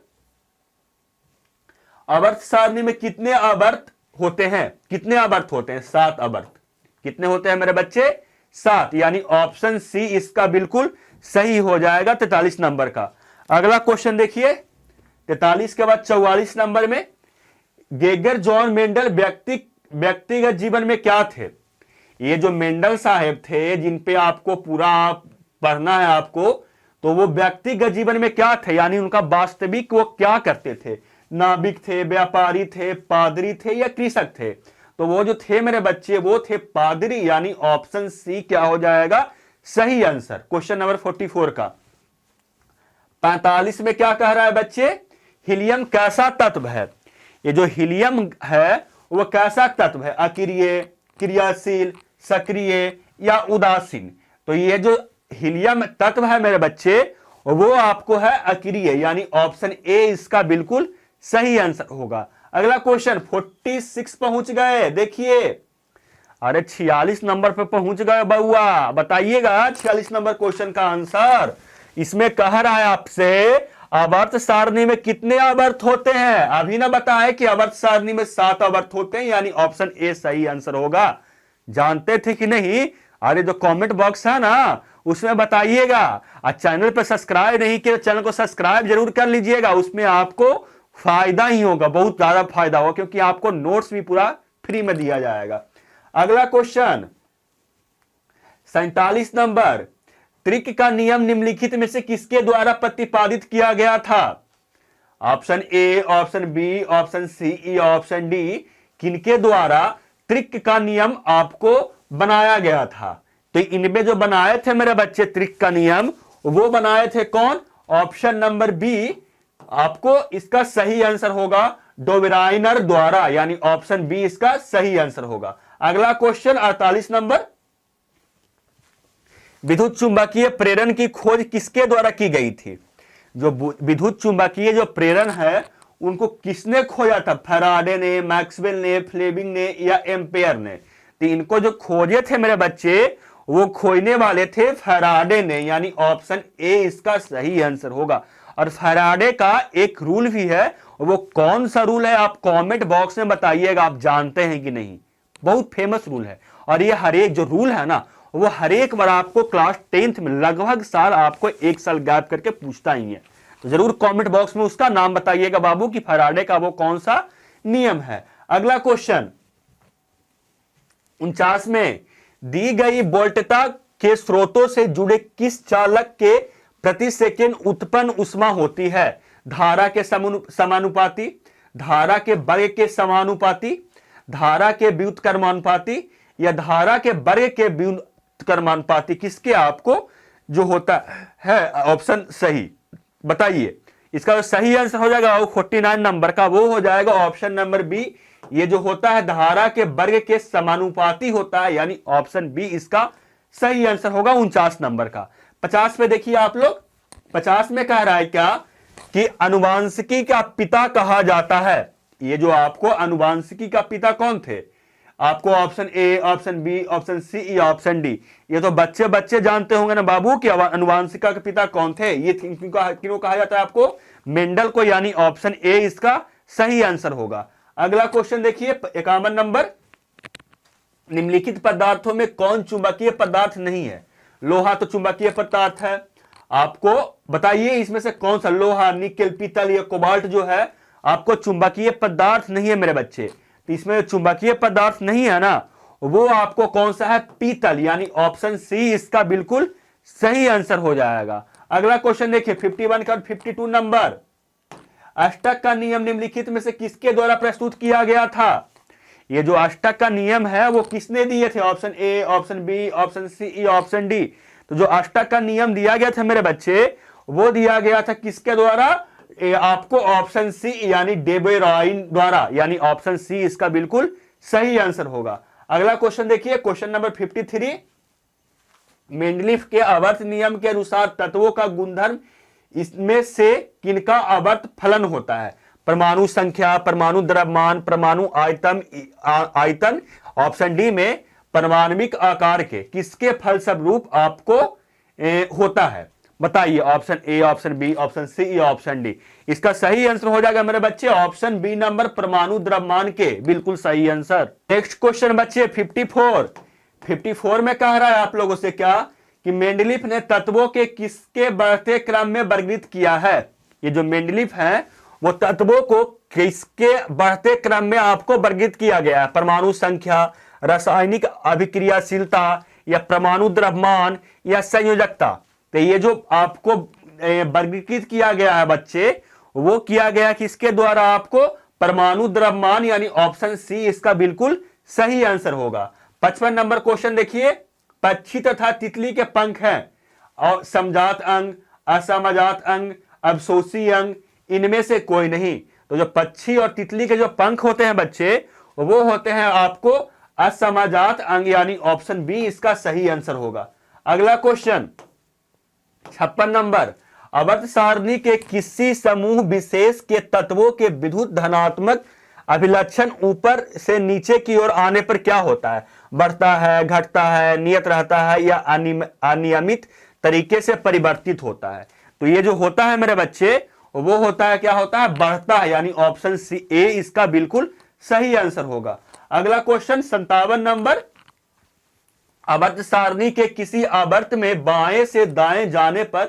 आवर्त सारणी में कितने आवर्त होते हैं? कितने आवर्त होते हैं? 7 आवर्त। कितने होते हैं मेरे बच्चे? 7, यानी ऑप्शन सी इसका बिल्कुल सही हो जाएगा 43 नंबर का। अगला क्वेश्चन देखिए 43 के बाद 44 नंबर में, गेगर जॉन मेंडल व्यक्तिगत जीवन में क्या थे? ये जो मेंडल साहब थे जिन पे आपको पूरा पढ़ना है आपको, तो वो व्यक्तिगत जीवन में क्या थे, यानी उनका वास्तविक वो क्या करते थे? नाविक थे, व्यापारी थे, पादरी थे या कृषक थे? तो वो जो थे मेरे बच्चे वो थे पादरी, यानी ऑप्शन सी क्या हो जाएगा, सही आंसर। क्वेश्चन नंबर 44 का 45 में क्या कह रहा है बच्चे, हीलियम कैसा तत्व है? ये जो हीलियम है वो कैसा तत्व है, अक्रिय, क्रियाशील, सक्रिय या उदासीन? तो ये जो हीलियम तत्व है मेरे बच्चे वो आपको है अक्रिय, यानी ऑप्शन ए इसका बिल्कुल सही आंसर होगा। अगला क्वेश्चन 46 पहुंच गए, देखिए अरे 46 नंबर पे पहुंच गए बउआ, बताइएगा 46 नंबर क्वेश्चन का आंसर। इसमें कह रहा है आपसे आवर्त सारणी में कितने आवर्त होते हैं? अभी ना बताए कि आवर्त सारणी में 7 आवर्त होते हैं, यानी ऑप्शन ए सही आंसर होगा। जानते थे कि नहीं? अरे जो कमेंट बॉक्स है ना उसमें बताइएगा। और चैनल पर सब्सक्राइब नहीं किया तो चैनल को सब्सक्राइब जरूर कर लीजिएगा, उसमें आपको फायदा ही होगा, बहुत ज्यादा फायदा होगा, क्योंकि आपको नोट्स भी पूरा फ्री में दिया जाएगा। अगला क्वेश्चन 47 नंबर, त्रिक का नियम निम्नलिखित में से किसके द्वारा प्रतिपादित किया गया था? Option A, option B, option C या ऑप्शन डी, किनके द्वारा त्रिक का नियम आपको बनाया गया था? तो इनमें जो बनाए थे मेरे बच्चे त्रिक का नियम, वो बनाए थे कौन? ऑप्शन नंबर बी आपको इसका सही आंसर होगा, डोबराइनर द्वारा, यानी ऑप्शन बी इसका सही आंसर होगा। अगला क्वेश्चन 48 नंबर, विद्युत चुंबकीय प्रेरण की खोज किसके द्वारा की गई थी? जो विद्युत चुंबकीय जो प्रेरण है उनको किसने खोजा था? फैराडे ने, मैक्सवेल ने, फ्लेमिंग ने या एम्पेयर ने? तो इनको जो खोजे थे मेरे बच्चे वो खोजने वाले थे फैराडे ने, यानी ऑप्शन ए इसका सही आंसर होगा। और फैराडे का एक रूल भी है, वो कौन सा रूल है आप कमेंट बॉक्स में बताइएगा, आप जानते हैं कि नहीं? बहुत फेमस रूल है, और ये हर एक जो रूल है ना वो हर एक बार आपको क्लास 10th में लगभग साल आपको 1 साल गैप करके पूछता ही है। तो जरूर कमेंट बॉक्स में उसका नाम बताइएगा बाबू कि फैराडे का वो कौन सा नियम है। अगला क्वेश्चन 49 में, दी गई वोल्टता के स्रोतों से जुड़े किस चालक के प्रति सेकेंड उत्पन्न उष्मा होती है? धारा के समानुपाती, धारा के वर्ग के समानुपाती, धारा के व्युत्क्रमानुपाती या धारा के वर्ग के व्युत्क्रमानुपाती? किसके आपको जो होता है ऑप्शन सही बताइए। इसका सही आंसर हो जाएगा 49 नंबर का, वो हो जाएगा ऑप्शन नंबर बी। ये जो होता है धारा के वर्ग के समानुपाती होता है, यानी ऑप्शन बी इसका सही आंसर होगा 49 नंबर का। 50 पे देखिए आप लोग, 50 में कह रहा है क्या कि अनुवांशिकी का पिता कहा जाता है। ये जो आपको अनुवांशिकी का पिता कौन थे? आपको option A, option B, option C या ऑप्शन डी। ये तो बच्चे बच्चे जानते होंगे ना बाबू कि अनुवांशिका के पिता कौन थे। ये किनको कहा जाता है आपको? मेंडल को, यानी ऑप्शन ए इसका सही आंसर होगा। अगला क्वेश्चन देखिए 51 नंबर, निम्नलिखित पदार्थों में कौन चुंबकीय पदार्थ नहीं है? लोहा तो चुंबकीय पदार्थ है, आपको बताइए इसमें से कौन सा? लोहा, निकेल, पीतल या कोबाल्ट जो है आपको चुंबकीय पदार्थ नहीं है मेरे बच्चे। तो इसमें चुंबकीय पदार्थ नहीं है ना, वो आपको कौन सा है? पीतल, यानी ऑप्शन सी इसका बिल्कुल सही आंसर हो जाएगा। अगला क्वेश्चन देखिए 51 का 52 नंबर, अष्टक का नियम निम्नलिखित में से किसके द्वारा प्रस्तुत किया गया था? ये जो अष्टक का नियम है वो किसने दिए थे? Option A, option B, option C या ऑप्शन डी। तो जो अष्टक का नियम दिया गया था मेरे बच्चे, वो दिया गया था किसके द्वारा? आपको ऑप्शन सी यानी डेबेरॉइन द्वारा, यानी ऑप्शन सी इसका बिल्कुल सही आंसर होगा। अगला क्वेश्चन देखिए क्वेश्चन नंबर 53, मेंडलीफ के आवर्त नियम के अनुसार तत्वों का गुणधर्म इसमें से किनका आवर्त फलन होता है? परमाणु संख्या, परमाणु द्रव्यमान, परमाणु आयतन। ऑप्शन डी में परमाणविक आकार के किसके फलस्वरूप आपको होता है? बताइए option A, option B, option C या ऑप्शन डी। इसका सही आंसर हो जाएगा मेरे बच्चे ऑप्शन बी नंबर, परमाणु द्रव्यमान के, बिल्कुल सही आंसर। नेक्स्ट क्वेश्चन बच्चे 54 में कह रहा है आप लोगों से क्या कि मेंडलीफ ने तत्वों के किसके बढ़ते क्रम में वर्गीकृत किया है? ये जो मेंडलीफ है वो तत्वों को किसके बढ़ते क्रम में आपको वर्गीकृत किया गया है? परमाणु संख्या, रासायनिक अभिक्रियाशीलता या परमाणु द्रव्यमान या संयोजकता। तो ये जो आपको वर्गीकृत किया गया है बच्चे, वो किया गया किसके द्वारा? आपको परमाणु द्रव्यमान, यानी ऑप्शन सी इसका बिल्कुल सही आंसर होगा। 55 नंबर क्वेश्चन देखिए, पक्षी तथा तितली के पंख हैं और समजात अंग, असमजात अंग, अवशोषी अंग, इनमें से कोई नहीं। तो जो पक्षी और तितली के जो पंख होते हैं बच्चे, वो होते हैं आपको असमजात अंग, यानी ऑप्शन बी इसका सही आंसर होगा। अगला क्वेश्चन 56 नंबर, आवर्त सारणी के किसी समूह विशेष के तत्वों के विद्युत धनात्मक अभिलक्षण ऊपर से नीचे की ओर आने पर क्या होता है? बढ़ता है, घटता है, नियत रहता है या अनियमित तरीके से परिवर्तित होता है? तो ये जो होता है मेरे बच्चे, वो होता है, क्या होता है? बढ़ता है, यानी ऑप्शन सी ए इसका बिल्कुल सही आंसर होगा। अगला क्वेश्चन 57 नंबर, आवर्त सारणी के किसी आवर्त में बाएं से दाएं जाने पर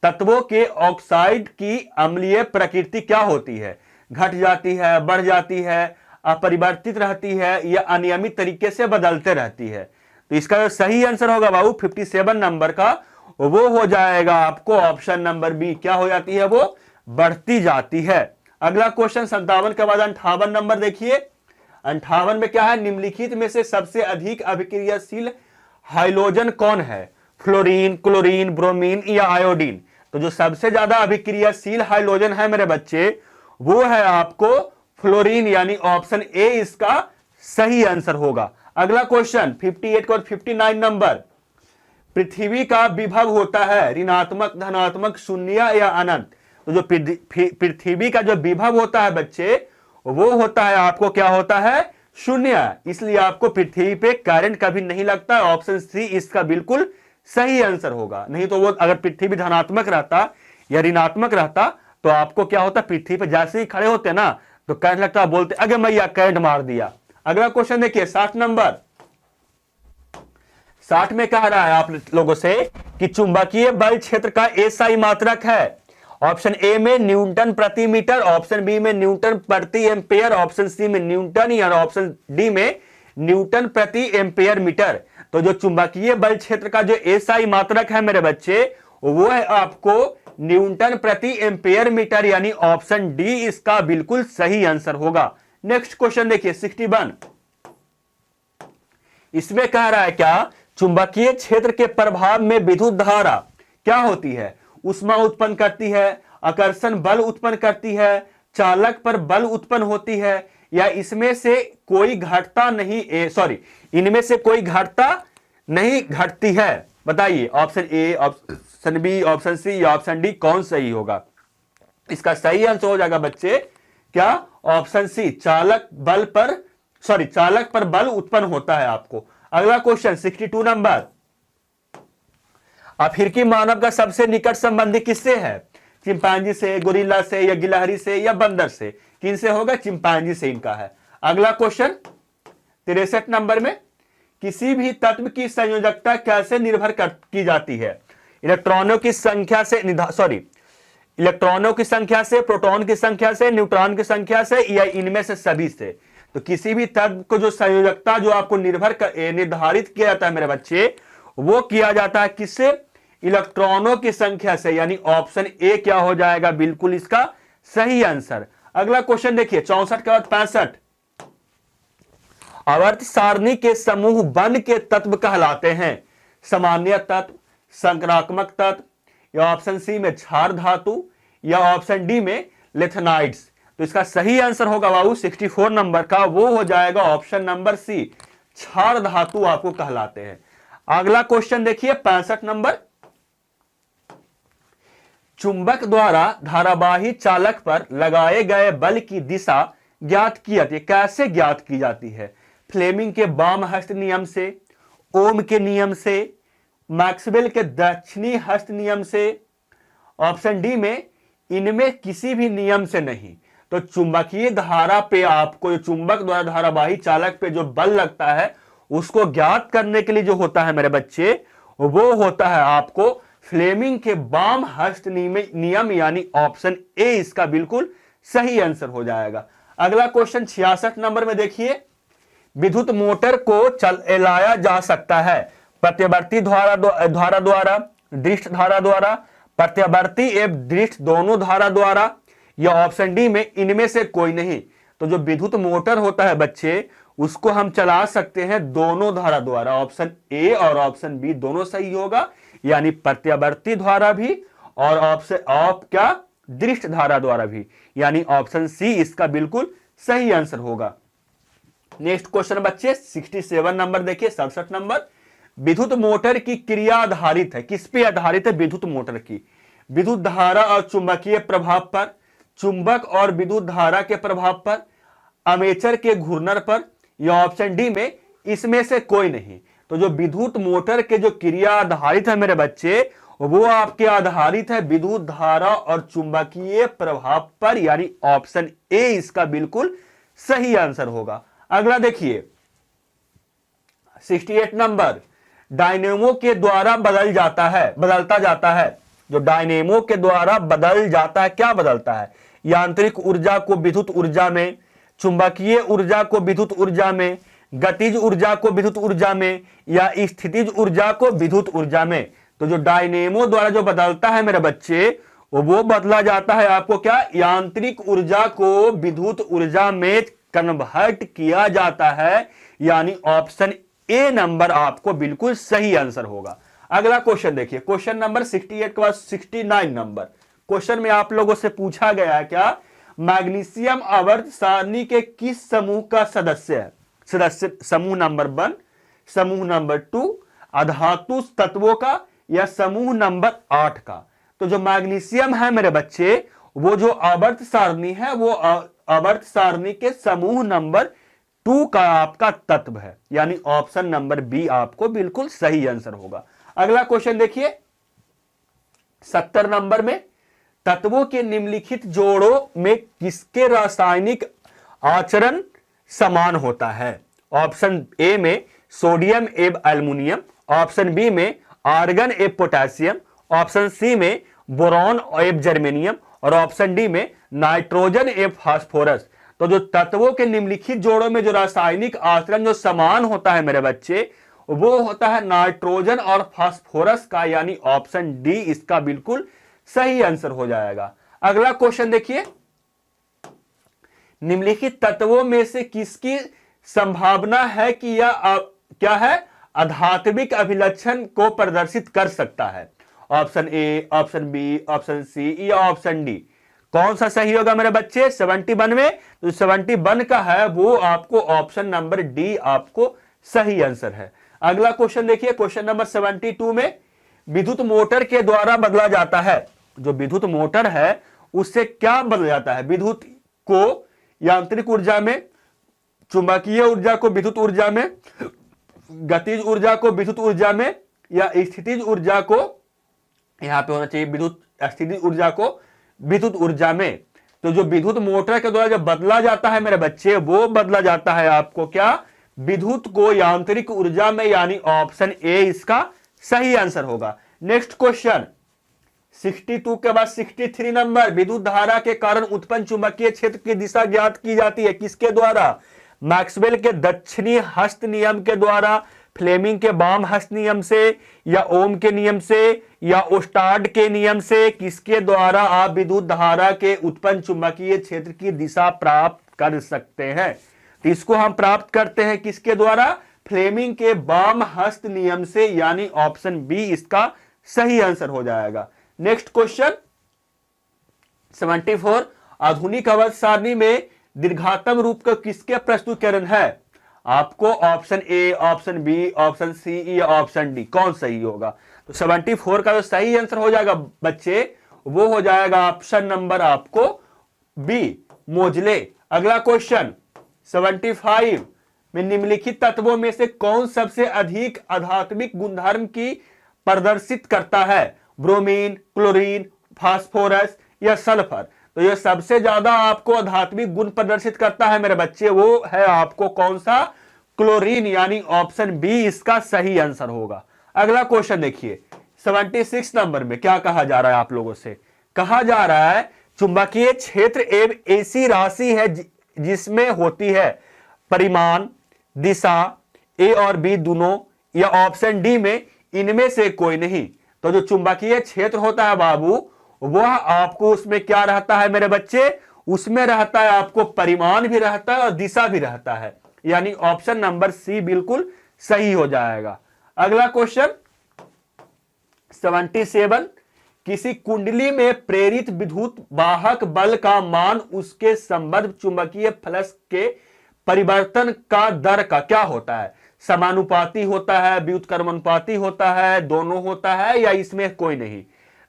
तत्वों के ऑक्साइड की अम्लीय प्रकृति क्या होती है? घट जाती है, बढ़ जाती है, अपरिवर्तित रहती है या अनियमित तरीके से बदलते रहती है? तो इसका जो सही आंसर होगा बाबू 57 नंबर का, वो हो जाएगा आपको ऑप्शन नंबर बी। क्या हो जाती है? वो बढ़ती जाती है। अगला क्वेश्चन 57 के बाद 58 नंबर देखिए, 58 में क्या है? निम्नलिखित में से सबसे अधिक अभिक्रियाशील हाइड्रोजन कौन है? फ्लोरीन, क्लोरीन, ब्रोमीन या आयोडीन। तो जो सबसे ज्यादा अभिक्रियाशील हाइड्रोजन है मेरे बच्चे, वो है आपको फ्लोरीन, यानी ऑप्शन ए इसका सही आंसर होगा। अगला क्वेश्चन 58 और 59 नंबर, पृथ्वी का विभव होता है ऋणात्मक, धनात्मक, शून्य या अनंत। तो जो पृथ्वी का जो विभव होता है बच्चे, वो होता है आपको क्या होता है? शून्य। इसलिए आपको पृथ्वी पे करंट कभी नहीं लगता। ऑप्शन सी इसका बिल्कुल सही आंसर होगा। नहीं तो वो अगर पृथ्वी धनात्मक रहता या ऋणात्मक रहता तो आपको क्या होता? पृथ्वी पे जैसे ही खड़े होते ना तो करंट लगता, बोलते अगे मैया करंट मार दिया। अगला क्वेश्चन देखिए 60 नंबर, 60 में कह रहा है आप लोगों से कि चुंबकीय बल क्षेत्र का एसआई मात्रक है। ऑप्शन ए में न्यूटन प्रति मीटर, ऑप्शन बी में न्यूटन प्रति एम्पेयर, ऑप्शन सी में न्यूटन या ऑप्शन डी में न्यूटन प्रति एम्पेयर मीटर। तो जो चुंबकीय बल क्षेत्र का जो एसआई मात्रक है मेरे बच्चे, वो है आपको न्यूटन प्रति एम्पेयर मीटर, यानी ऑप्शन डी इसका बिल्कुल सही आंसर होगा। नेक्स्ट क्वेश्चन देखिए 61, इसमें कह रहा है क्या? चुंबकीय क्षेत्र के प्रभाव में विद्युत धारा क्या होती है? ऊष्मा उत्पन्न करती है, आकर्षण बल उत्पन्न करती है, चालक पर बल उत्पन्न होती है या इसमें से कोई घटता नहीं, इनमें से कोई घटता नहीं घटती है? बताइए option A, option B, option C या ऑप्शन डी कौन सही होगा? इसका सही आंसर हो जाएगा बच्चे क्या? ऑप्शन सी, चालक बल पर सॉरी चालक पर बल उत्पन्न होता है आपको। अगला क्वेश्चन 62 नंबर, अफ्रीकी मानव का सबसे निकट संबंधी किससे है? चिंपांजी से, गोरिल्ला से, या गिलहरी से, या बंदर से? किनसे होगा? चिंपांजी से इनका है। अगला क्वेश्चन 63 नंबर में, किसी भी तत्व की संयोजकता कैसे निर्भर की जाती है? इलेक्ट्रॉनों की संख्या से, इलेक्ट्रॉनों की संख्या से, प्रोटॉन की संख्या से, न्यूट्रॉन की संख्या से, या इनमें से सभी से? तो किसी भी तत्व को जो संयोजकता जो आपको निर्धारित किया जाता है मेरे बच्चे, वो किया जाता है किससे? इलेक्ट्रॉनों की संख्या से, यानी ऑप्शन ए क्या हो जाएगा बिल्कुल इसका सही आंसर। अगला क्वेश्चन देखिए 64 के बाद 65, आवर्त सारणी के समूह बन के तत्व कहलाते हैं? सामान्य तत्व, संक्रामक तत्व, या ऑप्शन सी में क्षार धातु, या ऑप्शन डी में लेथेनाइड्स? तो इसका सही आंसर होगा बाबू 64 नंबर का, वो हो जाएगा ऑप्शन नंबर सी, क्षार धातु आपको कहलाते हैं। अगला क्वेश्चन देखिए 65 नंबर, चुंबक द्वारा धारावाही चालक पर लगाए गए बल की दिशा ज्ञात की जाती है, कैसे ज्ञात की जाती है? फ्लेमिंग के वाम हस्त नियम से, ओम के नियम से, मैक्सवेल के दक्षिणी हस्त नियम से, ऑप्शन डी में इनमें किसी भी नियम से नहीं। तो चुंबकीय धारा पे आपको, चुंबक द्वारा धारावाही चालक पे जो बल लगता है उसको ज्ञात करने के लिए जो होता है मेरे बच्चे, वो होता है आपको फ्लेमिंग के वाम हस्त नियम, यानी ऑप्शन ए इसका बिल्कुल सही आंसर हो जाएगा। अगला क्वेश्चन 66 नंबर में देखिए, विद्युत मोटर को चलाया जा सकता है प्रत्यावर्ती धारा द्वारा, दृष्ट धारा द्वारा, प्रत्यावर्ती एवं दृष्ट दोनों धारा द्वारा, या ऑप्शन डी में इनमें से कोई नहीं। तो जो विद्युत मोटर होता है बच्चे, उसको हम चला सकते हैं दोनों धारा द्वारा। ऑप्शन ए और ऑप्शन बी दोनों सही होगा, यानी प्रत्यावर्ती धारा भी और ऑप्शन दृष्ट धारा द्वारा भी, यानी ऑप्शन सी इसका बिल्कुल सही आंसर होगा। नेक्स्ट क्वेश्चन बच्चे 67 नंबर देखिए, 67 नंबर, विद्युत मोटर की क्रिया आधारित है, किस पे आधारित है? विद्युत मोटर की विद्युत धारा और चुंबकीय प्रभाव पर, चुंबक और विद्युत धारा के प्रभाव पर, आर्मेचर के घूर्णन पर, या ऑप्शन डी में इसमें से कोई नहीं। तो जो विद्युत मोटर के जो क्रिया आधारित है मेरे बच्चे, वो आपके आधारित है विद्युत धारा और चुंबकीय प्रभाव पर, यानी ऑप्शन ए इसका बिल्कुल सही आंसर होगा। अगला देखिए 68 नंबर, डायनेमो के द्वारा बदलता जाता है, जो डायनेमो के द्वारा बदल जाता है, क्या बदलता है? यांत्रिक ऊर्जा को विद्युत ऊर्जा में, चुंबकीय ऊर्जा को विद्युत ऊर्जा में, गतिज ऊर्जा को विद्युत ऊर्जा में, या स्थितिज ऊर्जा को विद्युत ऊर्जा में? तो जो डायनेमो द्वारा जो बदलता है मेरे बच्चे, वो बदला जाता है आपको क्या? यांत्रिक ऊर्जा को विद्युत ऊर्जा में कन्वर्ट किया जाता है, यानी ऑप्शन ए नंबर आपको बिल्कुल सही आंसर होगा। अगला क्वेश्चन देखिए, क्वेश्चन नंबर 68 के बाद 69 नंबर क्वेश्चन में आप लोगों से पूछा गया है क्या? मैग्नीशियम आवर्त सारणी के किस समूह का सदस्य है? समूह नंबर 1, समूह नंबर 2, अधातु तत्वों का, या समूह नंबर 8 का? तो जो मैग्नीशियम है मेरे बच्चे, वो जो आवर्त सारणी है, वो आवर्त सारणी के समूह नंबर 2 का आपका तत्व है, यानी ऑप्शन नंबर बी आपको बिल्कुल सही आंसर होगा। अगला क्वेश्चन देखिए 70 नंबर में, तत्वों के निम्नलिखित जोड़ों में किसके रासायनिक आचरण समान होता है? ऑप्शन ए में सोडियम एवं एल्युमिनियम, ऑप्शन बी में आर्गन एवं पोटेशियम, ऑप्शन सी में बोरॉन एवं जर्मेनियम, और ऑप्शन डी में नाइट्रोजन एवं फास्फोरस। तो जो तत्वों के निम्नलिखित जोड़ों में जो रासायनिक आचरण जो समान होता है मेरे बच्चे, वो होता है नाइट्रोजन और फास्फोरस का, यानी ऑप्शन डी इसका बिल्कुल सही आंसर हो जाएगा। अगला क्वेश्चन देखिए, निम्नलिखित तत्वों में से किसकी संभावना है कि यह क्या है? आध्यात्मिक अभिलक्षण को प्रदर्शित कर सकता है। Option A, option B, option C, या ऑप्शन डी? कौन सा सही होगा मेरे बच्चे? 71 में जो 71 का है वो आपको ऑप्शन नंबर डी आपको सही आंसर है। अगला क्वेश्चन देखिए, क्वेश्चन नंबर 72 में, विद्युत मोटर के द्वारा बदला जाता है, जो विद्युत मोटर है उससे क्या बदला जाता है? विद्युत को यांत्रिक ऊर्जा में, चुंबकीय ऊर्जा को विद्युत ऊर्जा में, गतिज ऊर्जा को विद्युत ऊर्जा में, या स्थितिज ऊर्जा को, यहां पे होना चाहिए विद्युत स्थितिज ऊर्जा को विद्युत ऊर्जा में। तो जो विद्युत मोटर के द्वारा जब बदला जाता है मेरे बच्चे, वो बदला जाता है आपको क्या, विद्युत को यांत्रिक ऊर्जा में, यानी ऑप्शन ए इसका सही आंसर होगा। नेक्स्ट क्वेश्चन 62 के बाद 63 नंबर, विद्युत धारा के कारण उत्पन्न चुंबकीय क्षेत्र की दिशा ज्ञात की जाती है किसके द्वारा? मैक्सवेल के दक्षिणी हस्त नियम के द्वारा, फ्लेमिंग के वाम हस्त नियम से, या ओम के नियम से, या ओस्टार्ड के नियम से, किसके द्वारा आप विद्युत धारा के उत्पन्न चुंबकीय क्षेत्र की दिशा प्राप्त कर सकते हैं? तो इसको हम प्राप्त करते हैं किसके द्वारा? फ्लेमिंग के वाम हस्त नियम से, यानी ऑप्शन बी इसका सही आंसर हो जाएगा। नेक्स्ट क्वेश्चन 74, आधुनिक अवध सारणी में दीर्घातम रूप का किसके प्रस्तुतिकरण है? आपको option A, option B, option C या ऑप्शन डी, कौन सही होगा? तो 74 का जो सही आंसर हो जाएगा बच्चे, वो हो जाएगा ऑप्शन नंबर आपको बी, मोजले। अगला क्वेश्चन 75 में निम्नलिखित तत्वों में से कौन सबसे अधिक आध्यात्मिक गुणधर्म की प्रदर्शित करता है? ब्रोमीन, क्लोरीन, फास्फोरस या सल्फर? तो ये सबसे ज्यादा आपको आध्यात्मिक गुण प्रदर्शित करता है मेरे बच्चे, वो है आपको कौन सा? क्लोरीन, यानी ऑप्शन बी इसका सही आंसर होगा। अगला क्वेश्चन देखिए 76 नंबर में क्या कहा जा रहा है आप लोगों से? कहा जा रहा है चुंबकीय क्षेत्र एक ऐसी राशि है जिसमें होती है परिमाण, दिशा, ए और बी दोनों, या ऑप्शन डी में इनमें से कोई नहीं। तो जो चुंबकीय क्षेत्र होता है बाबू, वह आपको उसमें क्या रहता है मेरे बच्चे? उसमें रहता है आपको परिमाण भी रहता है और दिशा भी रहता है, यानी ऑप्शन नंबर सी बिल्कुल सही हो जाएगा। अगला क्वेश्चन 77, किसी कुंडली में प्रेरित विद्युत वाहक बल का मान उसके संबद्ध चुंबकीय फ्लक्स के परिवर्तन का दर का क्या होता है? समानुपाती होता है, व्युत्क्रमानुपाती होता है, दोनों होता है, या इसमें कोई नहीं?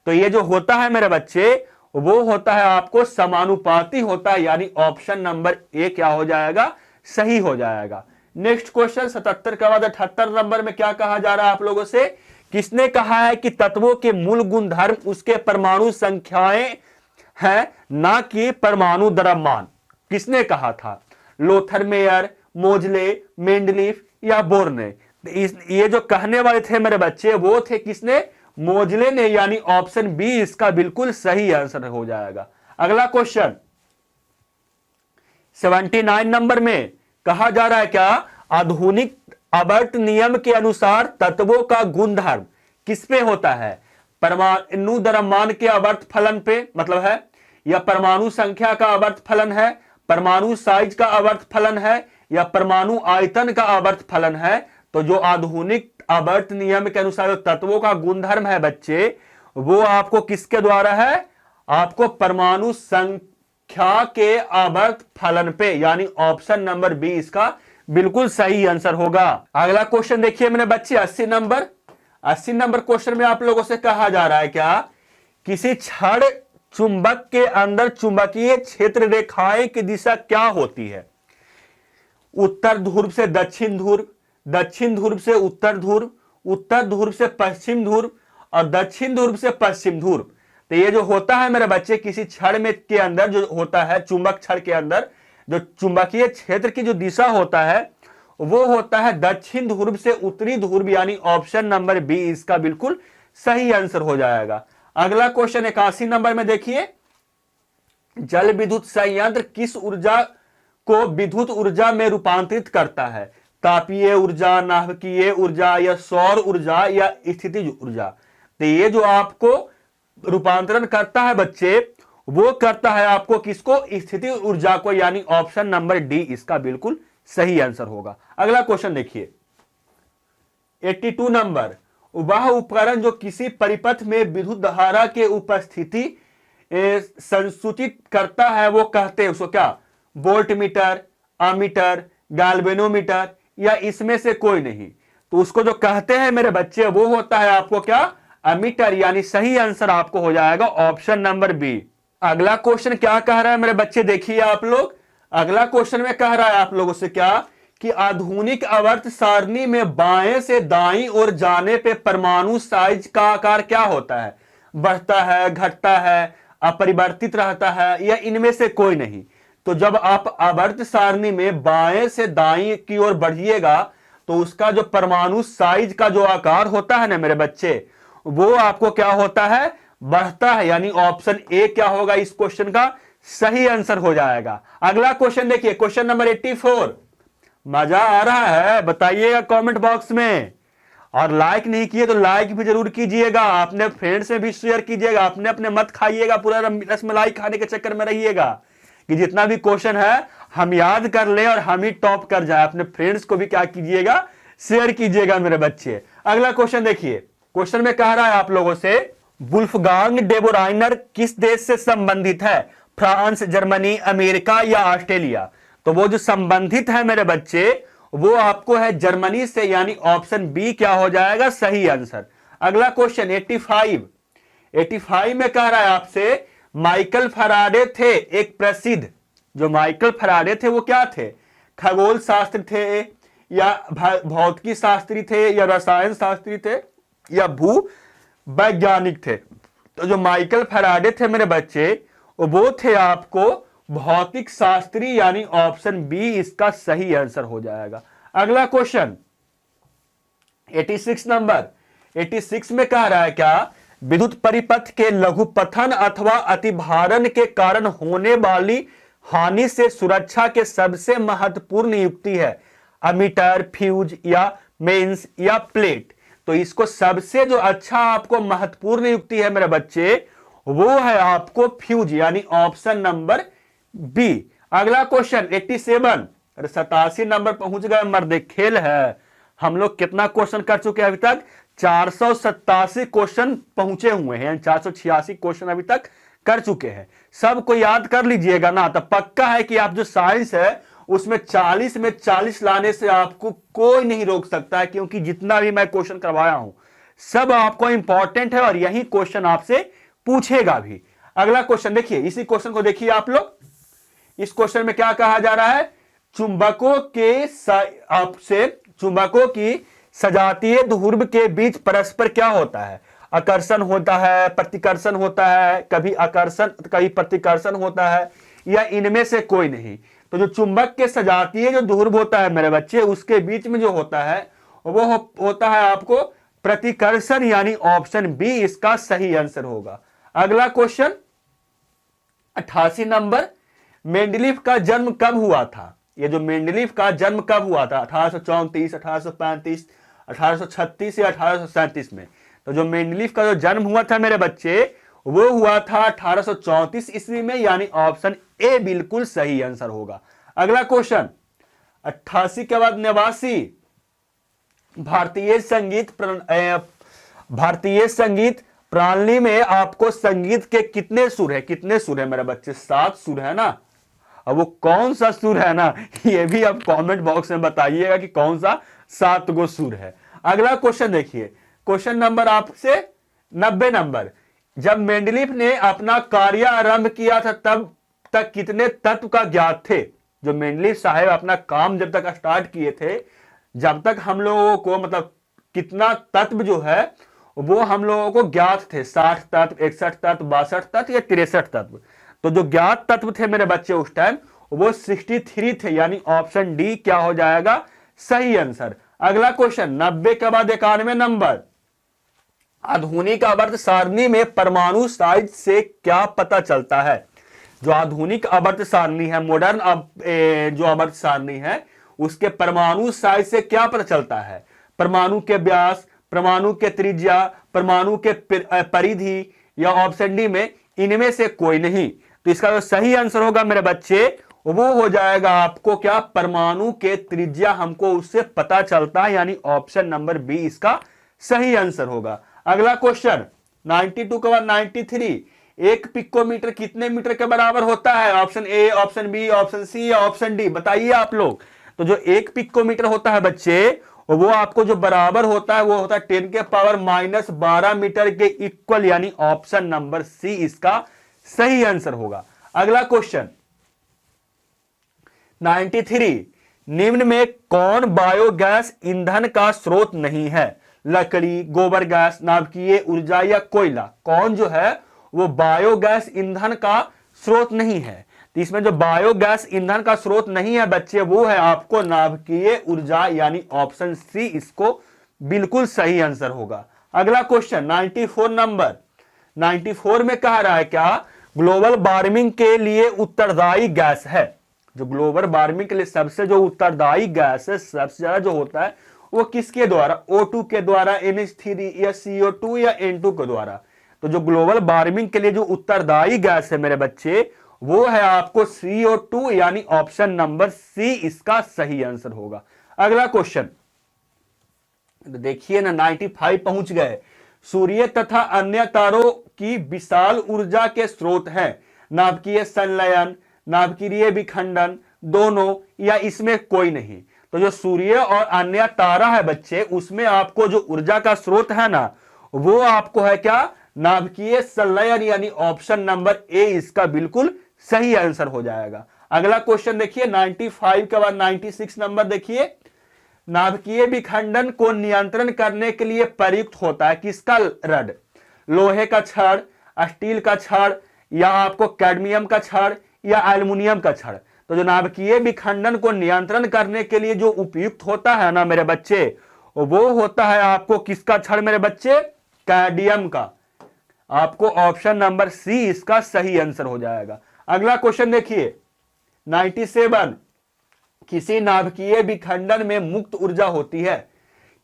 तो ये जो होता है मेरे बच्चे, वो होता है आपको समानुपाती होता है, यानी ऑप्शन नंबर ए क्या हो जाएगा? सही हो जाएगा। नेक्स्ट क्वेश्चन 77 के बाद 78 नंबर में क्या कहा जा रहा है आप लोगों से? किसने कहा है कि तत्वों के मूल गुणधर्म उसके परमाणु संख्याएं हैं, ना कि परमाणु द्रव्यमान? किसने कहा था? लोथर मेयर, मोजले, मेंडलीफ या बोर ने? ये जो कहने वाले थे मेरे बच्चे, वो थे किसने? मोजले ने, यानी ऑप्शन बी इसका बिल्कुल सही आंसर हो जाएगा। अगला क्वेश्चन 79 नंबर में कहा जा रहा है क्या? आधुनिक अबर्ट नियम के अनुसार तत्वों का गुणधर्म किस पे होता है? परमाणु द्रव्यमान के अवर्त फलन पे मतलब है, या परमाणु संख्या का अवर्त फलन है, परमाणु साइज का अवर्त फलन है, या परमाणु आयतन का अवर्त फलन है? तो जो आधुनिक अबर्ट नियम के अनुसार तत्वों का गुणधर्म है बच्चे, वो आपको किसके द्वारा है? आपको परमाणु संख्या के आवर्त फलन पे, यानी ऑप्शन नंबर बी इसका बिल्कुल सही आंसर होगा। अगला क्वेश्चन देखिए मेरे बच्चे 80 नंबर क्वेश्चन में आप लोगों से कहा जा रहा है क्या? किसी छड़ चुंबक के अंदर चुंबकीय क्षेत्र रेखाएं की दिशा क्या होती है? उत्तर ध्रुव से दक्षिण ध्रुव, दक्षिण ध्रुव से उत्तर ध्रुव, उत्तर ध्रुव से पश्चिम ध्रुव और दक्षिण ध्रुव से पश्चिम ध्रुव। तो ये जो होता है मेरे बच्चे, किसी छड़ में के अंदर जो होता है, चुंबक छड़ के अंदर जो चुंबकीय क्षेत्र की जो दिशा होता है, वो होता है दक्षिण ध्रुव से उत्तरी ध्रुव, यानी ऑप्शन नंबर बी इसका बिल्कुल सही आंसर हो जाएगा। अगला क्वेश्चन 81 नंबर में देखिए, जल विद्युत संयंत्र किस ऊर्जा को विद्युत ऊर्जा में रूपांतरित करता है? तापीय ऊर्जा, नाभिकीय ऊर्जा, या सौर ऊर्जा, या स्थितिज ऊर्जा? तो ये जो आपको रूपांतरण करता है बच्चे, वो करता है आपको किसको? स्थितिज ऊर्जा को, यानी ऑप्शन नंबर डी इसका बिल्कुल सही आंसर होगा। अगला क्वेश्चन देखिए 82 नंबर, वह उपकरण जो किसी परिपथ में विद्युत धारा के उपस्थिति संसूचित करता है, वो कहते हैं उसको क्या? वोल्टमीटर, अमीटर, गैल्वेनोमीटर, या इसमें से कोई नहीं? तो उसको जो कहते हैं मेरे बच्चे, वो होता है आपको क्या? अमीटर, यानी सही आंसर आपको हो जाएगा ऑप्शन नंबर बी। अगला क्वेश्चन क्या कह रहा है मेरे बच्चे? देखिए आप लोग, अगला क्वेश्चन में कह रहा है आप लोगों से क्या कि आधुनिक आवर्त सारणी में बाएं से दाईं ओर जाने पे परमाणु साइज का आकार क्या होता है? बढ़ता है, घटता है, अपरिवर्तित रहता है, या इनमें से कोई नहीं? तो जब आप आवर्त सारणी में बाएं से दाईं की ओर बढ़िएगा तो उसका जो परमाणु साइज का जो आकार होता है ना मेरे बच्चे, वो आपको क्या होता है? बढ़ता है। यानी ऑप्शन ए क्या होगा इस क्वेश्चन का सही आंसर हो जाएगा। अगला क्वेश्चन देखिए, क्वेश्चन नंबर 84। मजा आ रहा है? बताइएगा कमेंट बॉक्स में, और लाइक नहीं किए तो लाइक भी जरूर कीजिएगा, अपने फ्रेंड से भी शेयर कीजिएगा, अपने अपने मत खाइएगा, पूरा रसमलाई खाने के चक्कर में रहिएगा कि जितना भी क्वेश्चन है हम याद कर लें और हम ही टॉप कर जाए। अपने फ्रेंड्स को भी क्या कीजिएगा? शेयर कीजिएगा मेरे बच्चे। अगला क्वेश्चन देखिए, क्वेश्चन में कह रहा है आप लोगों से वुल्फगांग डेबोराइनर किस देश से संबंधित है? फ्रांस, जर्मनी, अमेरिका या ऑस्ट्रेलिया? तो वो जो संबंधित है मेरे बच्चे वो आपको है जर्मनी से, यानी ऑप्शन बी क्या हो जाएगा सही आंसर। अगला क्वेश्चन 85 में कह रहा है आपसे माइकल फैराडे थे एक प्रसिद्ध, जो माइकल फैराडे थे वो क्या थे? खगोल शास्त्र थे, या भौतिकी शास्त्री थे, या रसायन शास्त्री थे, या भू वैज्ञानिक थे? तो जो माइकल फैराडे थे मेरे बच्चे वो थे आपको भौतिक शास्त्री, यानी ऑप्शन बी इसका सही आंसर हो जाएगा। अगला क्वेश्चन 86 नंबर 86 में कह रहा है क्या विद्युत परिपथ के लघुपथन अथवा अतिभारण के कारण होने वाली हानि से सुरक्षा के सबसे महत्वपूर्ण युक्ति है? अमीटर, फ्यूज, या मेंस, या प्लेट? तो इसको सबसे जो अच्छा आपको महत्वपूर्ण युक्ति है मेरे बच्चे वो है आपको फ्यूज, यानी ऑप्शन नंबर बी। अगला क्वेश्चन 87, अरे 87 नंबर पहुंच गए मर्दे, खेल है। हम लोग कितना क्वेश्चन कर चुके हैं अभी तक? 487 क्वेश्चन पहुंचे हुए हैं, 486 क्वेश्चन अभी तक कर चुके हैं। सबको याद कर लीजिएगा ना, तो पक्का है कि आप जो साइंस है उसमें 40 में 40 लाने से आपको कोई नहीं रोक सकता है, क्योंकि जितना भी मैं क्वेश्चन करवाया हूं सब आपको इंपॉर्टेंट है और यही क्वेश्चन आपसे पूछेगा भी। अगला क्वेश्चन देखिए, इसी क्वेश्चन को देखिए आप लोग। इस क्वेश्चन में क्या कहा जा रहा है? चुंबकों की सजातीय ध्रुव के बीच परस्पर क्या होता है? आकर्षण होता है, प्रतिकर्षण होता है, कभी आकर्षण कभी प्रतिकर्षण होता है, या इनमें से कोई नहीं? तो जो चुंबक के सजातीय जो ध्रुव होता है मेरे बच्चे उसके बीच में जो होता है वो होता है आपको प्रतिकर्षण, यानी ऑप्शन बी इसका सही आंसर होगा। अगला क्वेश्चन 88 नंबर, मेंडलीफ का जन्म कब हुआ था? ये जो मेंडलीफ का जन्म कब हुआ था? 1834, 1835, 1836 या 1837 में? तो जो मेंडलीफ का जो जन्म हुआ था मेरे बच्चे वो हुआ था 1834 ईस्वी में, यानी ऑप्शन ए बिल्कुल सही आंसर होगा। अगला क्वेश्चन 88 के बाद 89, भारतीय संगीत प्रणाली में आपको संगीत के कितने सुर है? कितने सुर है मेरे बच्चे? 7 सुर है ना। अब वो कौन सा सुर है ना, ये भी आप कमेंट बॉक्स में बताइएगा कि कौन सा 7 गो सुर है। अगला क्वेश्चन देखिए, क्वेश्चन नंबर आपसे 90 नंबर, जब मेंडलीफ ने अपना कार्य आरंभ किया था तब तक कितने तत्व का ज्ञात थे? जो मेंडलीफ साहब अपना काम जब तक स्टार्ट किए थे, जब तक हम लोगों को मतलब कितना तत्व जो है वो हम लोगों को ज्ञात थे? 60 तत्व, 61 तत्व, 62 तत्व या 63 तत्व? तो जो ज्ञात तत्व थे मेरे बच्चे उस टाइम वो 63 थे, यानी ऑप्शन डी क्या हो जाएगा सही आंसर। अगला क्वेश्चन 90 के बाद 91 नंबर, आधुनिक आवर्त सारणी में परमाणु साइज से क्या पता चलता है? जो आधुनिक आवर्त सारणी है, मॉडर्न जो आवर्त सारणी है उसके परमाणु साइज से क्या पता चलता है? परमाणु के व्यास, परमाणु के त्रिज्या, परमाणु के परिधि, या ऑप्शन डी में इनमें से कोई नहीं? तो इसका जो सही आंसर होगा मेरे बच्चे वो हो जाएगा आपको क्या? परमाणु के त्रिज्या हमको उससे पता चलता है, यानी ऑप्शन नंबर बी इसका सही आंसर होगा। अगला क्वेश्चन 92 के बाद 93, एक पिकोमीटर कितने मीटर के बराबर होता है? Option A, option B, option C या ऑप्शन डी? बताइए आप लोग। तो जो एक पिकोमीटर होता है बच्चे वो आपको जो बराबर होता है वो होता है 10 के पावर -12 मीटर के इक्वल, यानी ऑप्शन नंबर सी इसका सही आंसर होगा। अगला क्वेश्चन 93, निम्न में कौन बायोगैस ईंधन का स्रोत नहीं है? लकड़ी, गोबर गैस, नाभिकीय ऊर्जा या कोयला? कौन जो है वो बायोगैस ईंधन का स्रोत नहीं है? तो इसमें जो बायोगैस ईंधन का स्रोत नहीं है बच्चे, वो है आपको नाभिकीय ऊर्जा, यानी ऑप्शन सी इसको बिल्कुल सही आंसर होगा। अगला क्वेश्चन 94 नंबर, 94 में कह रहा है क्या ग्लोबल वार्मिंग के लिए उत्तरदायी गैस है? जो ग्लोबल वार्मिंग के लिए सबसे जो उत्तरदायी गैस है, सबसे ज्यादा जो होता है, वो किसके द्वारा? O2 के द्वारा, NH3 या CO2 या N2 के द्वारा। तो जो ग्लोबल वार्मिंग के लिए जो उत्तरदायी गैस है मेरे बच्चे, वो है आपको CO2, यानी ऑप्शन नंबर सी इसका सही आंसर होगा। अगला क्वेश्चन देखिए ना, 95 पहुंच गए। सूर्य तथा अन्य तारों की विशाल ऊर्जा के स्रोत हैं नाभिकीय संलयन, नाभिकीय विखंडन, दोनों, या इसमें कोई नहीं? तो जो सूर्य और अन्य तारा है बच्चे, उसमें आपको जो ऊर्जा का स्रोत है ना, वो आपको है क्या? नाभिकीय संलयन, यानी ऑप्शन नंबर ए इसका बिल्कुल सही आंसर हो जाएगा। अगला क्वेश्चन देखिए 95 के बाद 96 नंबर देखिए, नाभिकीय विखंडन को नियंत्रण करने के लिए प्रयुक्त होता है किसका रड? लोहे का छड़, स्टील का छड़, या आपको कैडमियम का छड़, या एल्युमिनियम का छड़? तो जो नाभिकीय विखंडन को नियंत्रण करने के लिए जो उपयुक्त होता है ना मेरे बच्चे, वो होता है आपको किसका छड़ मेरे बच्चे? कैडमियम का। आपको ऑप्शन नंबर सी इसका सही आंसर हो जाएगा। अगला क्वेश्चन देखिए 97, किसी नाभिकीय विखंडन में मुक्त ऊर्जा होती है?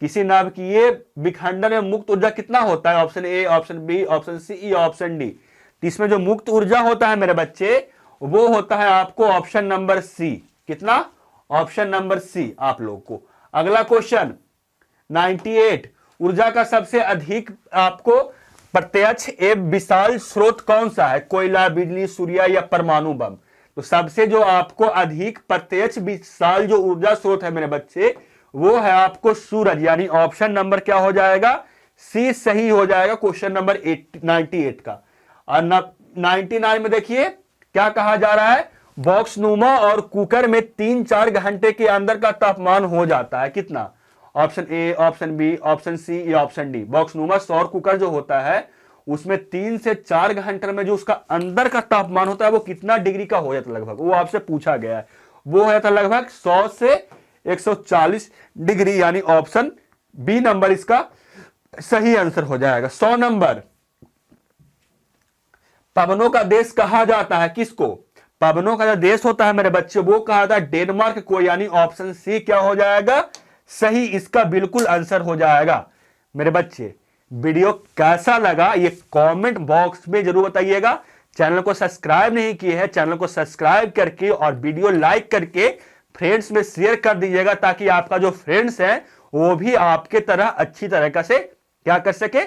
किसी नाभिकीय विखंडन में मुक्त ऊर्जा कितना होता है? Option A, option B, option C या ऑप्शन डी? इसमें जो मुक्त ऊर्जा होता है मेरे बच्चे, वो होता है आपको ऑप्शन नंबर सी। कितना? ऑप्शन नंबर सी आप लोग को। अगला क्वेश्चन 98, ऊर्जा का सबसे अधिक आपको प्रत्यक्ष एवं विशाल स्रोत कौन सा है? कोयला, बिजली, सूर्य या परमाणु बम? तो सबसे जो आपको अधिक प्रत्यक्ष विशाल जो ऊर्जा स्रोत है मेरे बच्चे, वो है आपको सूरज, यानी ऑप्शन नंबर क्या हो जाएगा? सी सही हो जाएगा क्वेश्चन नंबर 98 का। और 99 में देखिए क्या कहा जा रहा है? बॉक्सनुमा और कुकर में 3-4 घंटे के अंदर का तापमान हो जाता है कितना? Option A, option B, option C या ऑप्शन डी? बॉक्सनुमा सौर कुकर जो होता है, उसमें 3 से 4 घंटे में जो उसका अंदर का तापमान होता है, वो कितना डिग्री का हो जाता है लगभग? वो आपसे पूछा गया है। वो हो जाता है लगभग 100 से 140 डिग्री, यानी ऑप्शन बी नंबर इसका सही आंसर हो जाएगा। 100 नंबर, पवनों का देश कहा जाता है किसको? पवनों का जो देश होता है मेरे बच्चे, वो कहा जाता है डेनमार्क को, यानी ऑप्शन सी क्या हो जाएगा? सही इसका बिल्कुल आंसर हो जाएगा। मेरे बच्चे वीडियो कैसा लगा ये कमेंट बॉक्स में जरूर बताइएगा। चैनल को सब्सक्राइब नहीं किए हैं, चैनल को सब्सक्राइब करके और वीडियो लाइक करके फ्रेंड्स में शेयर कर दीजिएगा, ताकि आपका जो फ्रेंड्स है वो भी आपके तरह अच्छी तरीके से क्या कर सके?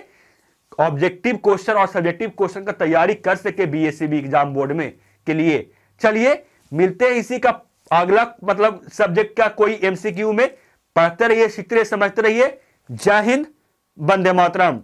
ऑब्जेक्टिव क्वेश्चन और सब्जेक्टिव क्वेश्चन का तैयारी कर सके बीएससीबी एग्जाम बोर्ड में के लिए। चलिए मिलते हैं इसी का अगला मतलब सब्जेक्ट का कोई एमसीक्यू में। पढ़ते रहिए, सीखते रहिए, समझते रहिए। जय हिंद, वंदे मातरम।